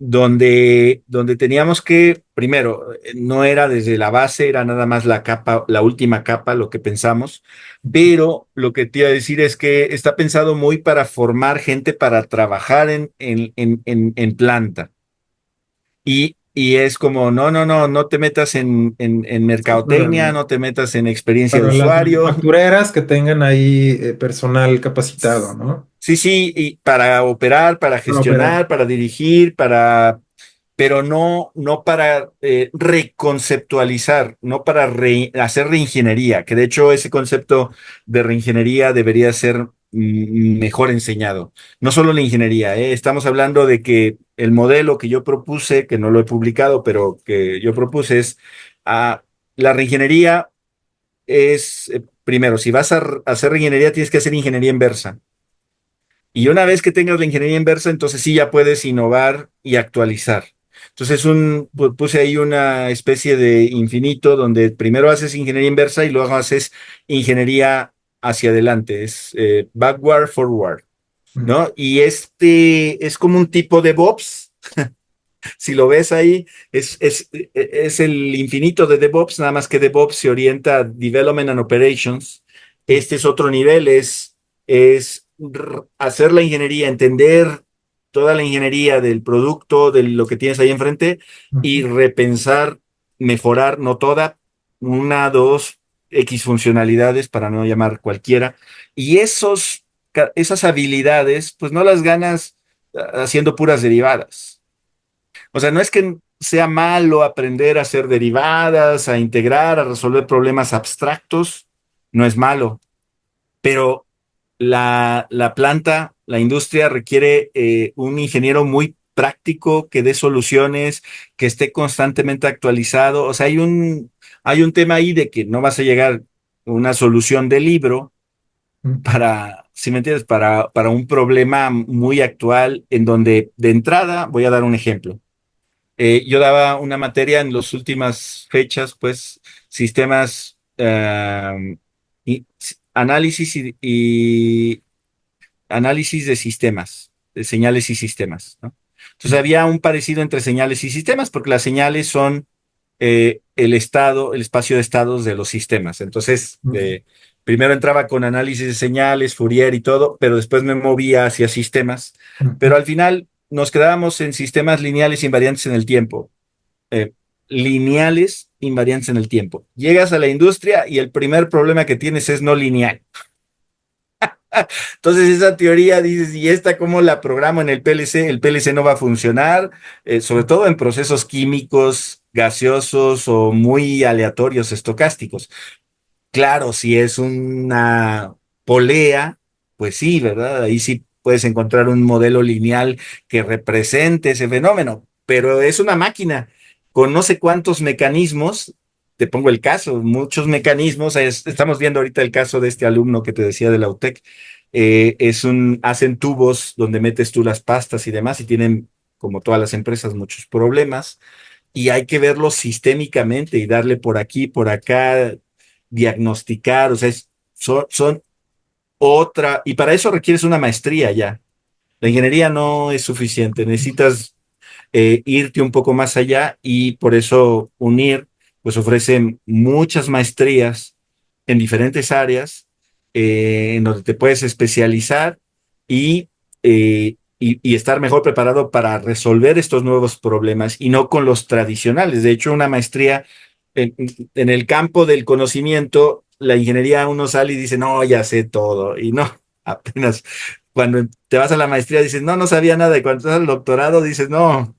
[SPEAKER 2] donde teníamos que, primero, no era desde la base, era nada más la capa, la última capa, lo que pensamos, pero lo que te iba a decir es que está pensado muy para formar gente para trabajar en planta. Y es como, no, no, no, no te metas en
[SPEAKER 1] Sí, para,
[SPEAKER 2] mercadotecnia, no te metas en experiencia de
[SPEAKER 1] para las
[SPEAKER 2] usuario.
[SPEAKER 1] manufactureras que tengan ahí personal capacitado, ¿no?
[SPEAKER 2] Sí, sí, y para operar, para
[SPEAKER 1] Para operar.
[SPEAKER 2] gestionar, para dirigir, pero no para reconceptualizar, no para hacer reingeniería, que de hecho ese concepto de reingeniería debería ser mejor enseñado. No solo la ingeniería, estamos hablando de que el modelo que yo propuse, que no lo he publicado, pero que yo propuse es ah, la reingeniería es, primero, si vas a hacer reingeniería, tienes que hacer ingeniería inversa. Y una vez que tengas la ingeniería inversa, entonces sí ya puedes innovar y actualizar. Entonces puse ahí una especie de infinito donde primero haces ingeniería inversa y luego haces ingeniería hacia adelante. Es backward, forward,
[SPEAKER 1] Mm.
[SPEAKER 2] ¿no? Y este es como un tipo de DevOps. Si lo ves ahí, es el infinito de DevOps, nada más que DevOps se orienta a Development and Operations. Este es otro nivel, es hacer la ingeniería, entender toda la ingeniería del producto, de lo que tienes ahí enfrente y
[SPEAKER 1] Ujú.
[SPEAKER 2] repensar, mejorar, no toda, una, dos, X funcionalidades para no llamar cualquiera. Y esas habilidades, pues no las ganas haciendo puras derivadas. O sea, no es que sea malo aprender a hacer derivadas, a integrar, a resolver problemas abstractos, no es malo, pero la planta, la industria requiere un ingeniero muy práctico que dé soluciones, que esté constantemente actualizado. O sea, hay un tema ahí de que no vas a llegar a una solución de libro, si me entiendes, para un problema muy actual en donde de entrada, voy a dar un ejemplo. Yo daba una materia en las últimas fechas, pues, sistemas, análisis y análisis de sistemas, de señales y sistemas, ¿no? Entonces había un parecido entre señales y sistemas, porque las señales son el estado, el espacio de estados de los sistemas. Entonces, primero entraba con análisis de señales, Fourier y todo, pero después me movía hacia sistemas. Pero al final nos quedábamos en sistemas lineales invariantes en el tiempo. eh, Lineales invariantes en el tiempo. Llegas a la industria y el primer problema que tienes es no lineal. Entonces esa teoría dices, ¿y esta cómo la programo en el PLC? El PLC no va a funcionar, sobre todo en procesos químicos, gaseosos o muy aleatorios, estocásticos. Claro, si es una polea, pues sí, ¿verdad? Ahí sí puedes encontrar un modelo lineal que represente ese fenómeno, pero es una máquina con no sé cuántos mecanismos. Te pongo el caso, muchos mecanismos. Estamos viendo ahorita el caso de este alumno que te decía de la UTEC. Hacen tubos donde metes tú las pastas y demás y tienen, como todas las empresas, muchos problemas y hay que verlo sistémicamente y darle por aquí, por acá, diagnosticar, o sea, son otra, y para eso requieres una maestría ya. La ingeniería no es suficiente, necesitas irte un poco más allá y por eso UNIR pues ofrece muchas maestrías en diferentes áreas en donde te puedes especializar y estar mejor preparado para resolver estos nuevos problemas y no con los tradicionales. De hecho, una maestría en, en el campo del conocimiento, la ingeniería uno sale y dice, no, ya sé todo. Y no, apenas cuando te vas a la maestría dices, no, no sabía nada. Y cuando estás al doctorado dices, no,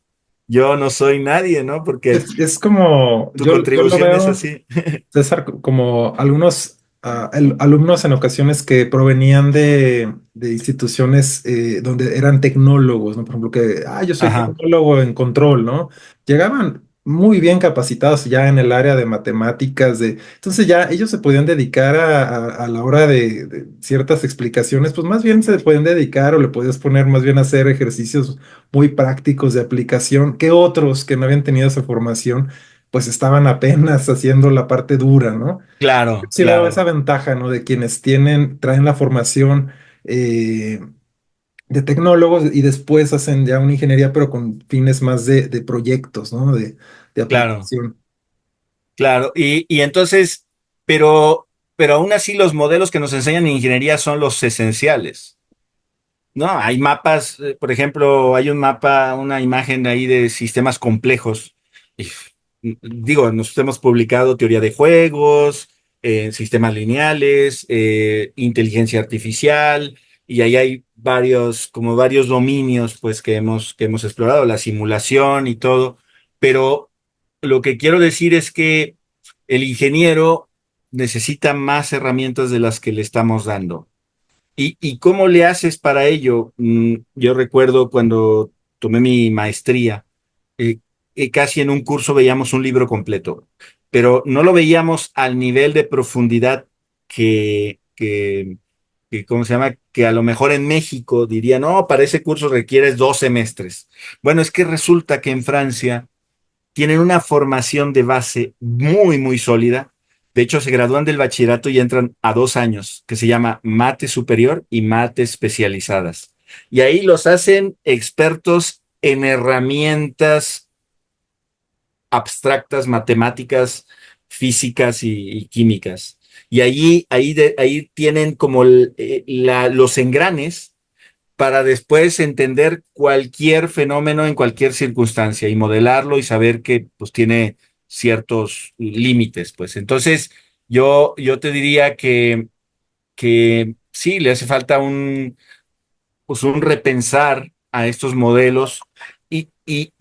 [SPEAKER 2] yo no soy nadie, ¿no? Porque
[SPEAKER 1] Es como,
[SPEAKER 2] tu
[SPEAKER 1] yo lo
[SPEAKER 2] contribución es
[SPEAKER 1] veo,
[SPEAKER 2] así.
[SPEAKER 1] César, como algunos alumnos en ocasiones que provenían de instituciones donde eran tecnólogos, ¿no? Por ejemplo, que, yo soy
[SPEAKER 2] Ajá,
[SPEAKER 1] tecnólogo en control, ¿no? Llegaban muy bien capacitados ya en el área de matemáticas, entonces ya ellos se podían dedicar a la hora de ciertas explicaciones, pues más bien se podían dedicar o le podías poner más bien a hacer ejercicios muy prácticos de aplicación que otros que no habían tenido esa formación pues estaban apenas haciendo la parte dura, ¿no?
[SPEAKER 2] claro,
[SPEAKER 1] Sí veo esa
[SPEAKER 2] claro,
[SPEAKER 1] ventaja, ¿no? De quienes traen la formación eh, de tecnólogos y después hacen ya una ingeniería, pero con fines más de proyectos, ¿no? De
[SPEAKER 2] claro,
[SPEAKER 1] aplicación.
[SPEAKER 2] claro. Y entonces, pero aún así los modelos que nos enseñan en ingeniería son los esenciales. No, hay mapas, por ejemplo, hay un mapa, una imagen ahí de sistemas complejos. Y, digo, nos hemos publicado teoría de juegos, sistemas lineales, inteligencia artificial, y ahí hay varios, como varios dominios, pues, que hemos explorado, la simulación y todo. Pero lo que quiero decir es que el ingeniero necesita más herramientas de las que le estamos dando. ¿Y cómo le haces para ello? Yo recuerdo cuando tomé mi maestría, eh, casi en un curso veíamos un libro completo, pero no lo veíamos al nivel de profundidad que ¿cómo se llama? Que a lo mejor en México diría, no, para ese curso requieres 2 semestres. Bueno, es que resulta que en Francia tienen una formación de base muy, muy sólida. De hecho, se gradúan del bachillerato y entran a 2 años, que se llama mate superior y mate especializadas. Y ahí los hacen expertos en herramientas abstractas, matemáticas, físicas y químicas. Y ahí tienen como los engranes para después entender cualquier fenómeno en cualquier circunstancia y modelarlo y saber que pues tiene ciertos límites, pues. Entonces, yo te diría que sí, le hace falta pues un repensar a estos modelos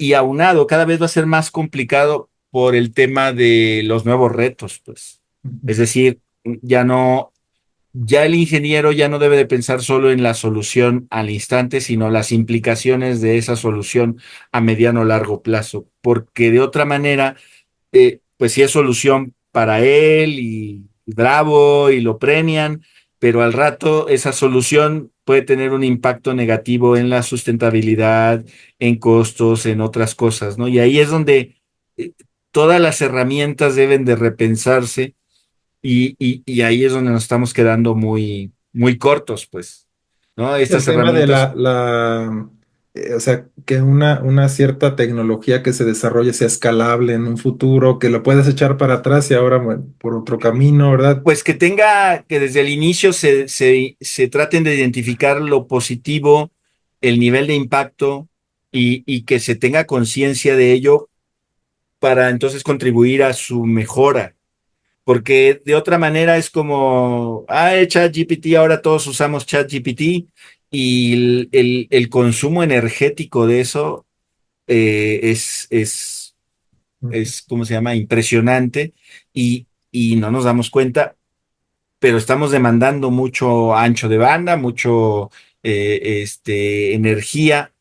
[SPEAKER 2] y aunado, cada vez va a ser más complicado por el tema de los nuevos retos, pues. Es decir, ya el ingeniero ya no debe de pensar solo en la solución al instante, sino las implicaciones de esa solución a mediano o largo plazo, porque de otra manera, pues si es solución para él y bravo y lo premian, pero al rato esa solución puede tener un impacto negativo en la sustentabilidad, en costos, en otras cosas, ¿no? Y ahí es donde eh, todas las herramientas deben de repensarse y ahí es donde nos estamos quedando muy, muy cortos, pues, ¿no?
[SPEAKER 1] El
[SPEAKER 2] Estas
[SPEAKER 1] tema de
[SPEAKER 2] herramientas,
[SPEAKER 1] o sea, que una cierta tecnología que se desarrolle sea escalable en un futuro, que lo puedas echar para atrás y ahora bueno, por otro camino, ¿verdad?
[SPEAKER 2] pues que tenga, que desde el inicio se traten de identificar lo positivo, el nivel de impacto y que se tenga conciencia de ello para entonces contribuir a su mejora. Porque de otra manera es como, ChatGPT, ahora todos usamos ChatGPT y el consumo energético de eso
[SPEAKER 1] Ujú.
[SPEAKER 2] es, ¿cómo se llama? Impresionante y no nos damos cuenta, pero estamos demandando mucho ancho de banda, mucho energía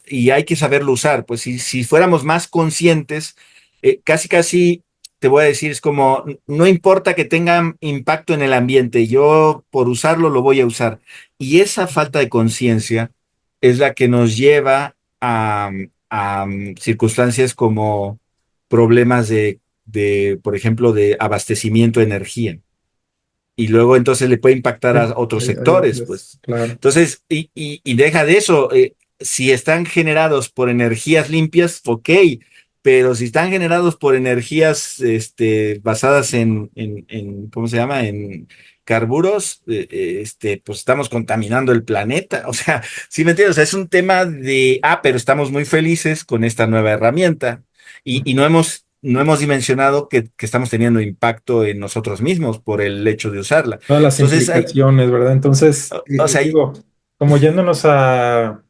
[SPEAKER 2] y hay que saberlo usar. Pues si fuéramos más conscientes, casi casi te voy a decir, es como, no importa que tengan impacto en el ambiente, yo por usarlo lo voy a usar. Y esa falta de conciencia es la que nos lleva a circunstancias como problemas por ejemplo, de abastecimiento de energía y luego entonces le puede impactar
[SPEAKER 1] Sí,
[SPEAKER 2] a otros
[SPEAKER 1] hay
[SPEAKER 2] sectores,
[SPEAKER 1] varias,
[SPEAKER 2] pues.
[SPEAKER 1] claro.
[SPEAKER 2] Entonces, y deja de eso, si están generados por energías limpias, ok, pero si están generados por energías basadas ¿cómo se llama? En carburos, pues estamos contaminando el planeta. O sea, ¿sí me entiendes? O sea, es un tema pero estamos muy felices con esta nueva herramienta y no hemos dimensionado que estamos teniendo impacto en nosotros mismos por el hecho de usarla.
[SPEAKER 1] Todas las
[SPEAKER 2] Entonces,
[SPEAKER 1] implicaciones, ¿verdad? Entonces,
[SPEAKER 2] o sea,
[SPEAKER 1] digo, como yéndonos o sea,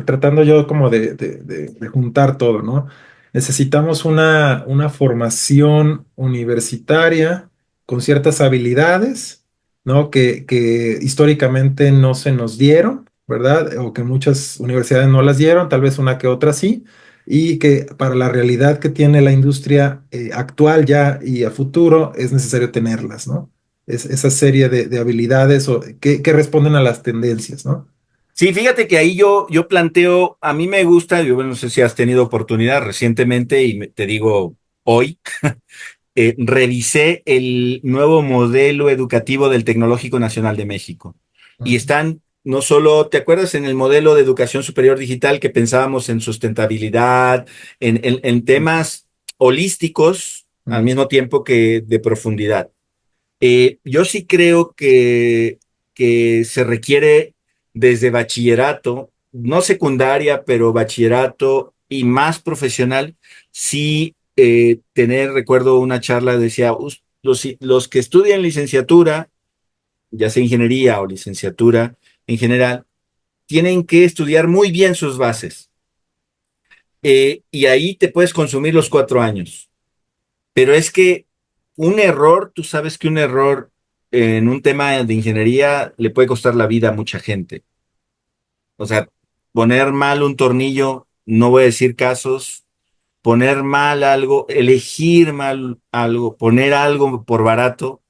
[SPEAKER 1] tratando yo como de juntar todo, ¿no? Necesitamos una formación universitaria con ciertas habilidades, ¿no? Que históricamente no se nos dieron, ¿verdad? O que muchas universidades no las dieron, tal vez una que otra sí, y que para la realidad que tiene la industria actual ya y a futuro es necesario tenerlas, ¿no? Esa serie de habilidades que responden a las tendencias, ¿no?
[SPEAKER 2] sí, fíjate que ahí yo planteo, a mí me gusta, yo bueno, no sé si has tenido oportunidad recientemente y te digo hoy, revisé el nuevo modelo educativo del Tecnológico Nacional de México. Y
[SPEAKER 1] Ujú.
[SPEAKER 2] están, no solo, ¿te acuerdas en el modelo de educación superior digital que pensábamos en sustentabilidad, en temas holísticos al
[SPEAKER 1] Ujú.
[SPEAKER 2] mismo tiempo que de profundidad? Yo sí creo que se requiere desde bachillerato, no secundaria, pero bachillerato y más profesional, sí recuerdo una charla, decía, los que estudian licenciatura, ya sea ingeniería o licenciatura en general, tienen que estudiar muy bien sus bases. Y ahí te puedes consumir los 4 años. Pero es que un error, tú sabes que un error en un tema de ingeniería le puede costar la vida a mucha gente. O sea, poner mal un tornillo, no voy a decir casos, poner mal algo, elegir mal algo, poner algo por barato,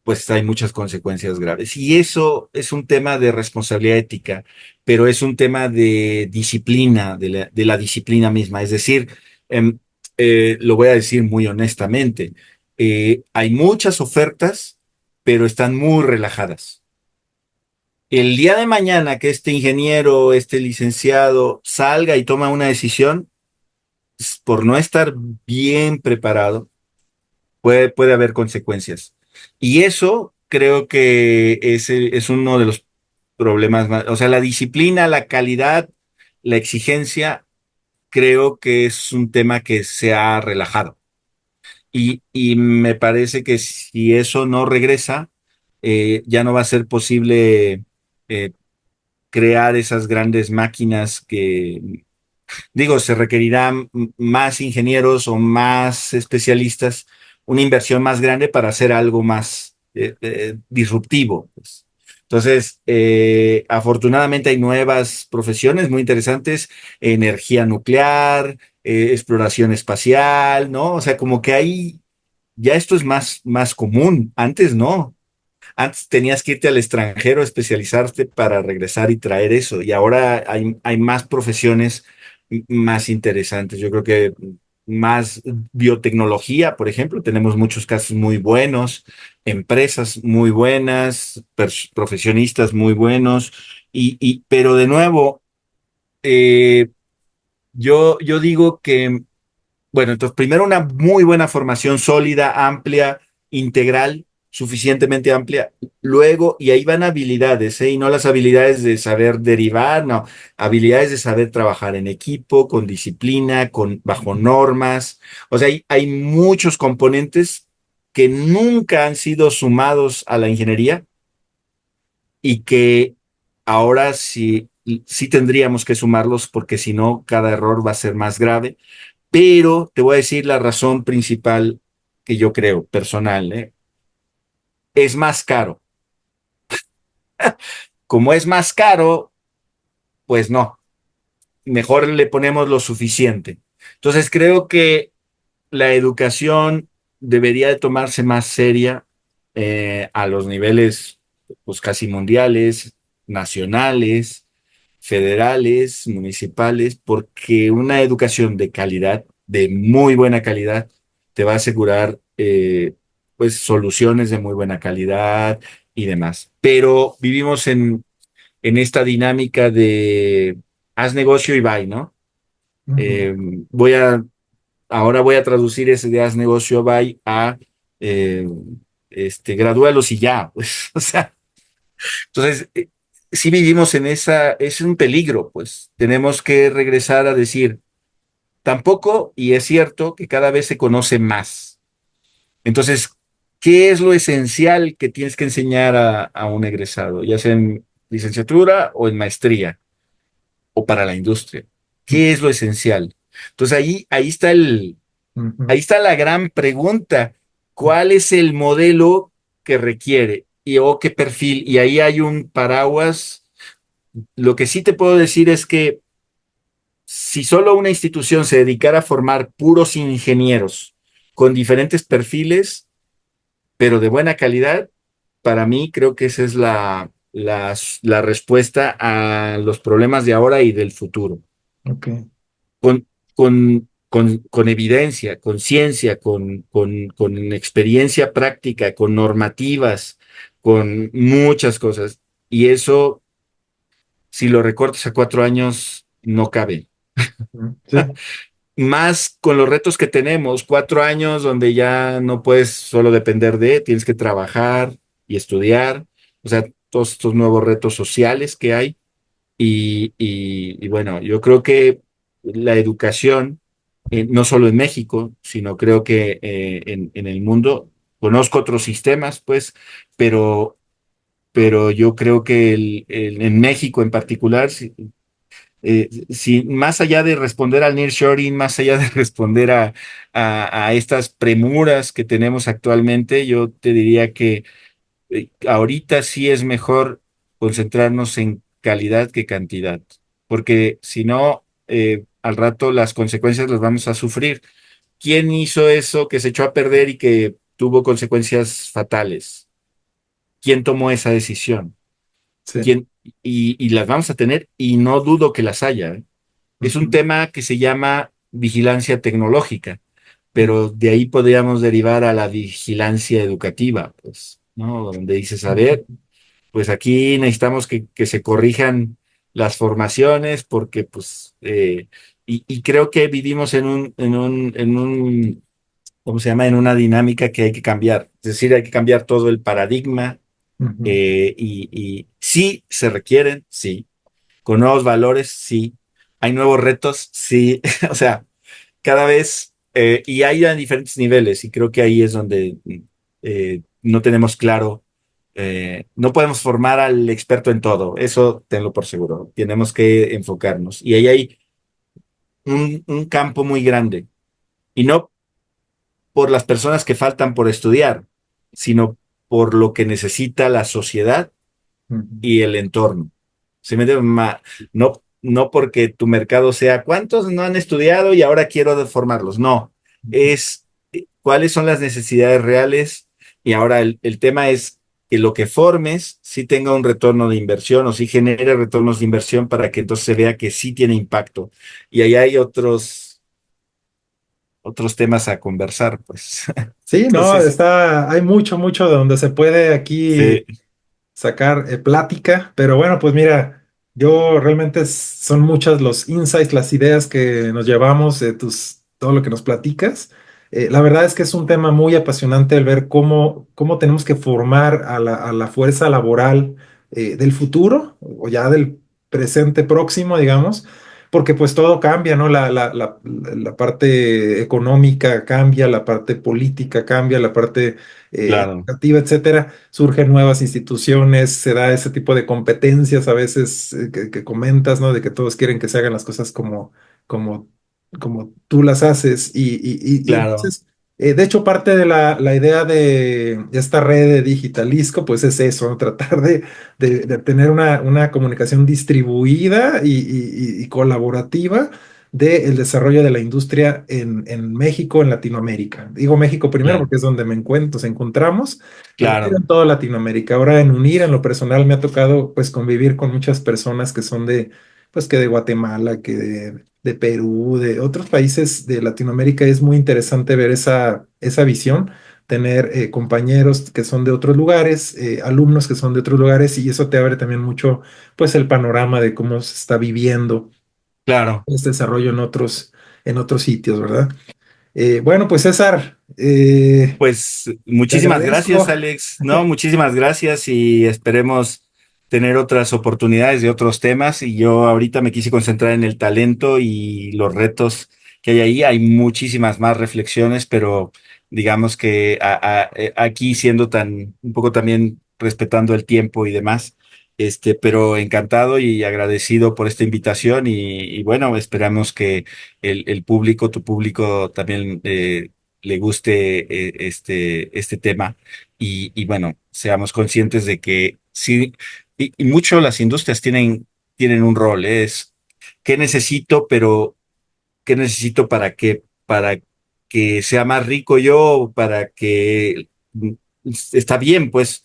[SPEAKER 2] pues hay muchas consecuencias graves. Y eso es un tema de responsabilidad ética, pero es un tema de disciplina, de la disciplina misma. Es decir, em, lo voy a decir muy honestamente, hay muchas ofertas, pero están muy relajadas. El día de mañana que este ingeniero, este licenciado salga y toma una decisión, por no estar bien preparado, puede haber consecuencias. Y eso creo que es uno de los problemas más, o sea, la disciplina, la calidad, la exigencia, creo que es un tema que se ha relajado. Y me parece que si eso no regresa, ya no va a ser posible eh, crear esas grandes máquinas que digo, se requerirán más ingenieros o más especialistas, una inversión más grande para hacer algo más disruptivo, pues. Entonces, afortunadamente hay nuevas profesiones muy interesantes, energía nuclear, exploración espacial, ¿no? O sea, como que hay ya esto es más común. Antes no. Antes tenías que irte al extranjero a especializarte para regresar y traer eso. Y ahora hay más profesiones más interesantes. Yo creo que más biotecnología, por ejemplo, tenemos muchos casos muy buenos, empresas muy buenas, profesionistas muy buenos. Pero de nuevo, eh, yo digo que bueno, entonces primero una muy buena formación sólida, amplia, integral, suficientemente amplia. Luego, y ahí van habilidades, ¿eh? Y no las habilidades de saber derivar, no, habilidades de saber trabajar en equipo, con disciplina, bajo normas. O sea, hay muchos componentes que nunca han sido sumados a la ingeniería y que ahora sí tendríamos que sumarlos porque si no, cada error va a ser más grave, pero te voy a decir la razón principal que yo creo, personal, ¿eh? Es más caro. Como es más caro, pues no, mejor le ponemos lo suficiente. Entonces creo que la educación debería de tomarse más seria a los niveles pues casi mundiales, nacionales, federales, municipales, porque una educación de calidad, de muy buena calidad, te va a asegurar pues soluciones de muy buena calidad y demás. Pero vivimos en esta dinámica de haz negocio y bye, ¿no?
[SPEAKER 1] Ujú.
[SPEAKER 2] Eh, voy a, ahora voy a traducir ese de haz negocio bye a eh, gradúalos y ya, pues, o sea, entonces, si vivimos en es un peligro, pues tenemos que regresar a decir, tampoco, y es cierto que cada vez se conoce más. Entonces, ¿qué es lo esencial que tienes que enseñar a un egresado, ya sea en licenciatura o en maestría o para la industria? ¿Qué es lo esencial? Entonces,
[SPEAKER 1] Ujú.
[SPEAKER 2] ahí está la gran pregunta. ¿Cuál es el modelo que requiere? O qué perfil. Y ahí hay un paraguas. Lo que sí te puedo decir es que si solo una institución se dedicara a formar puros ingenieros con diferentes perfiles, pero de buena calidad, para mí creo que esa es la respuesta a los problemas de ahora y del futuro.
[SPEAKER 1] Ok.
[SPEAKER 2] Con, con evidencia, con ciencia, con experiencia práctica, con normativas, con muchas cosas. Y eso, si lo recortas a 4 años, no cabe.
[SPEAKER 1] Sí.
[SPEAKER 2] Más con los retos que tenemos, 4 años donde ya no puedes solo depender tienes que trabajar y estudiar, o sea, todos estos nuevos retos sociales que hay. Y bueno, yo creo que la educación, no solo en México, sino creo que en el mundo, conozco otros sistemas, pues, pero, pero yo creo que en México en particular, si más allá de responder al nearshoring, más allá de responder a estas premuras que tenemos actualmente, yo te diría que ahorita sí es mejor concentrarnos en calidad que cantidad, porque si no, al rato las consecuencias las vamos a sufrir. ¿Quién hizo eso que se echó a perder y que tuvo consecuencias fatales? ¿Quién tomó esa decisión?
[SPEAKER 1] Sí.
[SPEAKER 2] ¿Quién? Y las vamos a tener y no dudo que las haya, ¿eh? Es un
[SPEAKER 1] Ujú.
[SPEAKER 2] tema que se llama vigilancia tecnológica,
[SPEAKER 1] Ujú.
[SPEAKER 2] pero de ahí podríamos derivar a la vigilancia educativa, pues, ¿no? Donde dices, a ver,
[SPEAKER 1] Ujú.
[SPEAKER 2] pues aquí necesitamos que se corrijan las formaciones porque, pues, y creo que vivimos ¿cómo se llama? En una dinámica que hay que cambiar. Es decir, hay que cambiar todo el paradigma
[SPEAKER 1] Ujú.
[SPEAKER 2] y sí se requieren, sí. Con nuevos valores, sí. Hay nuevos retos, sí. O sea, cada vez, y hay a diferentes niveles, y creo que ahí es donde no tenemos claro, no podemos formar al experto en todo, eso tenlo por seguro, tenemos que enfocarnos. Y ahí hay un campo muy grande, y no por las personas que faltan por estudiar, sino por lo que necesita la sociedad
[SPEAKER 1] Ujú.
[SPEAKER 2] y el entorno. ¿Se me entiende? No, no porque tu mercado sea cuántos no han estudiado y ahora quiero formarlos. No,
[SPEAKER 1] Ujú.
[SPEAKER 2] es cuáles son las necesidades reales y ahora el tema es que lo que formes sí tenga un retorno de inversión o sí genere retornos de inversión para que entonces se vea que sí tiene impacto. Y ahí hay otros temas a conversar, pues.
[SPEAKER 1] Sí, no,
[SPEAKER 2] Entonces,
[SPEAKER 1] hay mucho, mucho de donde se puede aquí
[SPEAKER 2] sí,
[SPEAKER 1] sacar plática, pero bueno, pues mira, yo realmente son muchas los insights, las ideas que nos llevamos de todo lo que nos platicas. La verdad es que es un tema muy apasionante el ver cómo tenemos que formar a la fuerza laboral del futuro o ya del presente próximo, digamos. Porque pues todo cambia, ¿no? La parte económica cambia, la parte política cambia, la parte
[SPEAKER 2] claro,
[SPEAKER 1] educativa, etcétera, surgen nuevas instituciones, se da ese tipo de competencias a veces que comentas, ¿no? De que todos quieren que se hagan las cosas como, como tú las haces. Y
[SPEAKER 2] claro,
[SPEAKER 1] entonces, de hecho, parte de la idea de esta red de Digitalisco, pues es eso, ¿no? Tratar de tener una comunicación distribuida y colaborativa del desarrollo de la industria en México, en Latinoamérica. Digo México primero
[SPEAKER 2] claro,
[SPEAKER 1] porque es donde nos encontramos, pero
[SPEAKER 2] claro,
[SPEAKER 1] en toda Latinoamérica. Ahora en Unir, en lo personal, me ha tocado pues convivir con muchas personas que son pues que de Guatemala, que de Perú, de otros países de Latinoamérica. Es muy interesante ver esa visión, tener compañeros que son de otros lugares, alumnos que son de otros lugares, y eso te abre también mucho pues el panorama de cómo se está viviendo
[SPEAKER 2] claro.
[SPEAKER 1] este desarrollo en otros sitios, ¿verdad? Bueno, pues César,
[SPEAKER 2] Pues
[SPEAKER 1] te
[SPEAKER 2] muchísimas
[SPEAKER 1] agradezco.
[SPEAKER 2] gracias, Alex. No, muchísimas gracias y esperemos tener otras oportunidades de otros temas. Y yo ahorita me quise concentrar en el talento y los retos que hay ahí. Hay muchísimas más reflexiones, pero digamos que aquí siendo un poco también respetando el tiempo y demás, pero encantado y agradecido por esta invitación y bueno, esperamos que el público, tu público también le guste este tema y bueno, seamos conscientes de que sí, y mucho las industrias tienen un rol, es qué necesito, pero qué necesito para que sea más rico yo, para que está bien, pues,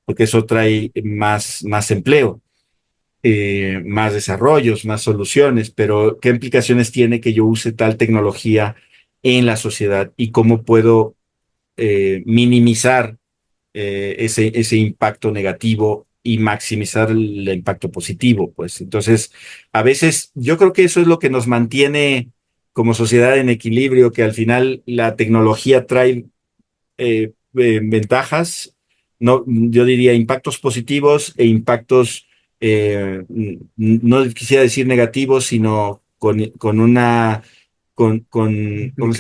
[SPEAKER 2] porque eso trae más empleo. Más desarrollos, más soluciones, pero ¿qué implicaciones tiene que yo use tal tecnología en la sociedad y cómo puedo minimizar ese impacto negativo y maximizar el impacto positivo, pues. Entonces, a veces yo creo que eso es lo que nos mantiene como sociedad en equilibrio, que al final la tecnología trae ventajas, no, yo diría impactos positivos e impactos, no quisiera decir negativos, sino ¿cómo se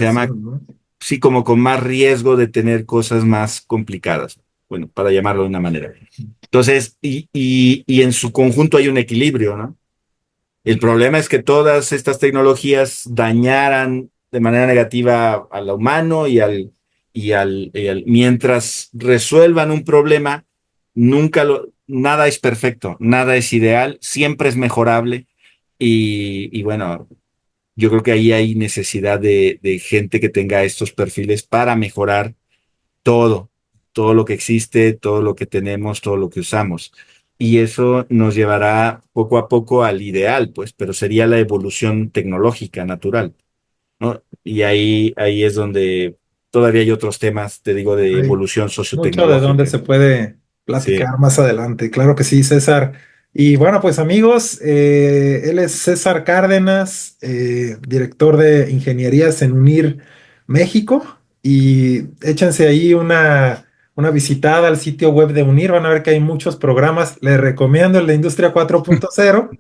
[SPEAKER 2] llama?
[SPEAKER 1] Implicación, ¿no?
[SPEAKER 2] Sí, como con más riesgo de tener cosas más complicadas, bueno, para llamarlo de una manera. Entonces, y en su conjunto hay un equilibrio, ¿no? El problema es que todas estas tecnologías dañaran de manera negativa al humano mientras resuelvan un problema, nada es perfecto, nada es ideal, siempre es mejorable y bueno, yo creo que ahí hay necesidad de gente que tenga estos perfiles para mejorar todo, todo lo que existe, todo lo que tenemos, todo lo que usamos. Y eso nos llevará poco a poco al ideal, pues, pero sería la evolución tecnológica natural, ¿no? Y ahí es donde todavía hay otros temas, te digo, de
[SPEAKER 1] Hay
[SPEAKER 2] evolución
[SPEAKER 1] mucho de donde
[SPEAKER 2] sociotecnológica.
[SPEAKER 1] se puede
[SPEAKER 2] Sí,
[SPEAKER 1] platicar más adelante. Claro que sí, César. Y bueno, pues amigos, él es César Cárdenas, director de ingenierías en UNIR México. Y échense ahí una visitada al sitio web de UNIR. Van a ver que hay muchos programas. Les recomiendo el de Industria 4.0.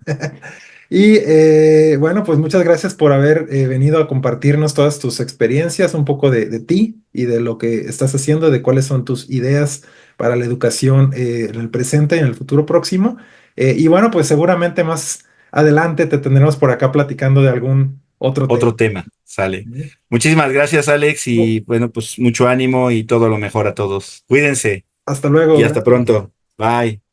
[SPEAKER 1] Y bueno, pues muchas gracias por haber venido a compartirnos todas tus experiencias, un poco de ti y de lo que estás haciendo, de cuáles son tus ideas para la educación en el presente y en el futuro próximo. Y bueno, pues seguramente más adelante te tendremos por acá platicando de algún otro tema.
[SPEAKER 2] otro tema, sale. Muchísimas gracias, Alex, y bueno, pues mucho ánimo y todo lo mejor a todos. Cuídense
[SPEAKER 1] Hasta luego,
[SPEAKER 2] y hasta
[SPEAKER 1] gracias.
[SPEAKER 2] pronto. Bye.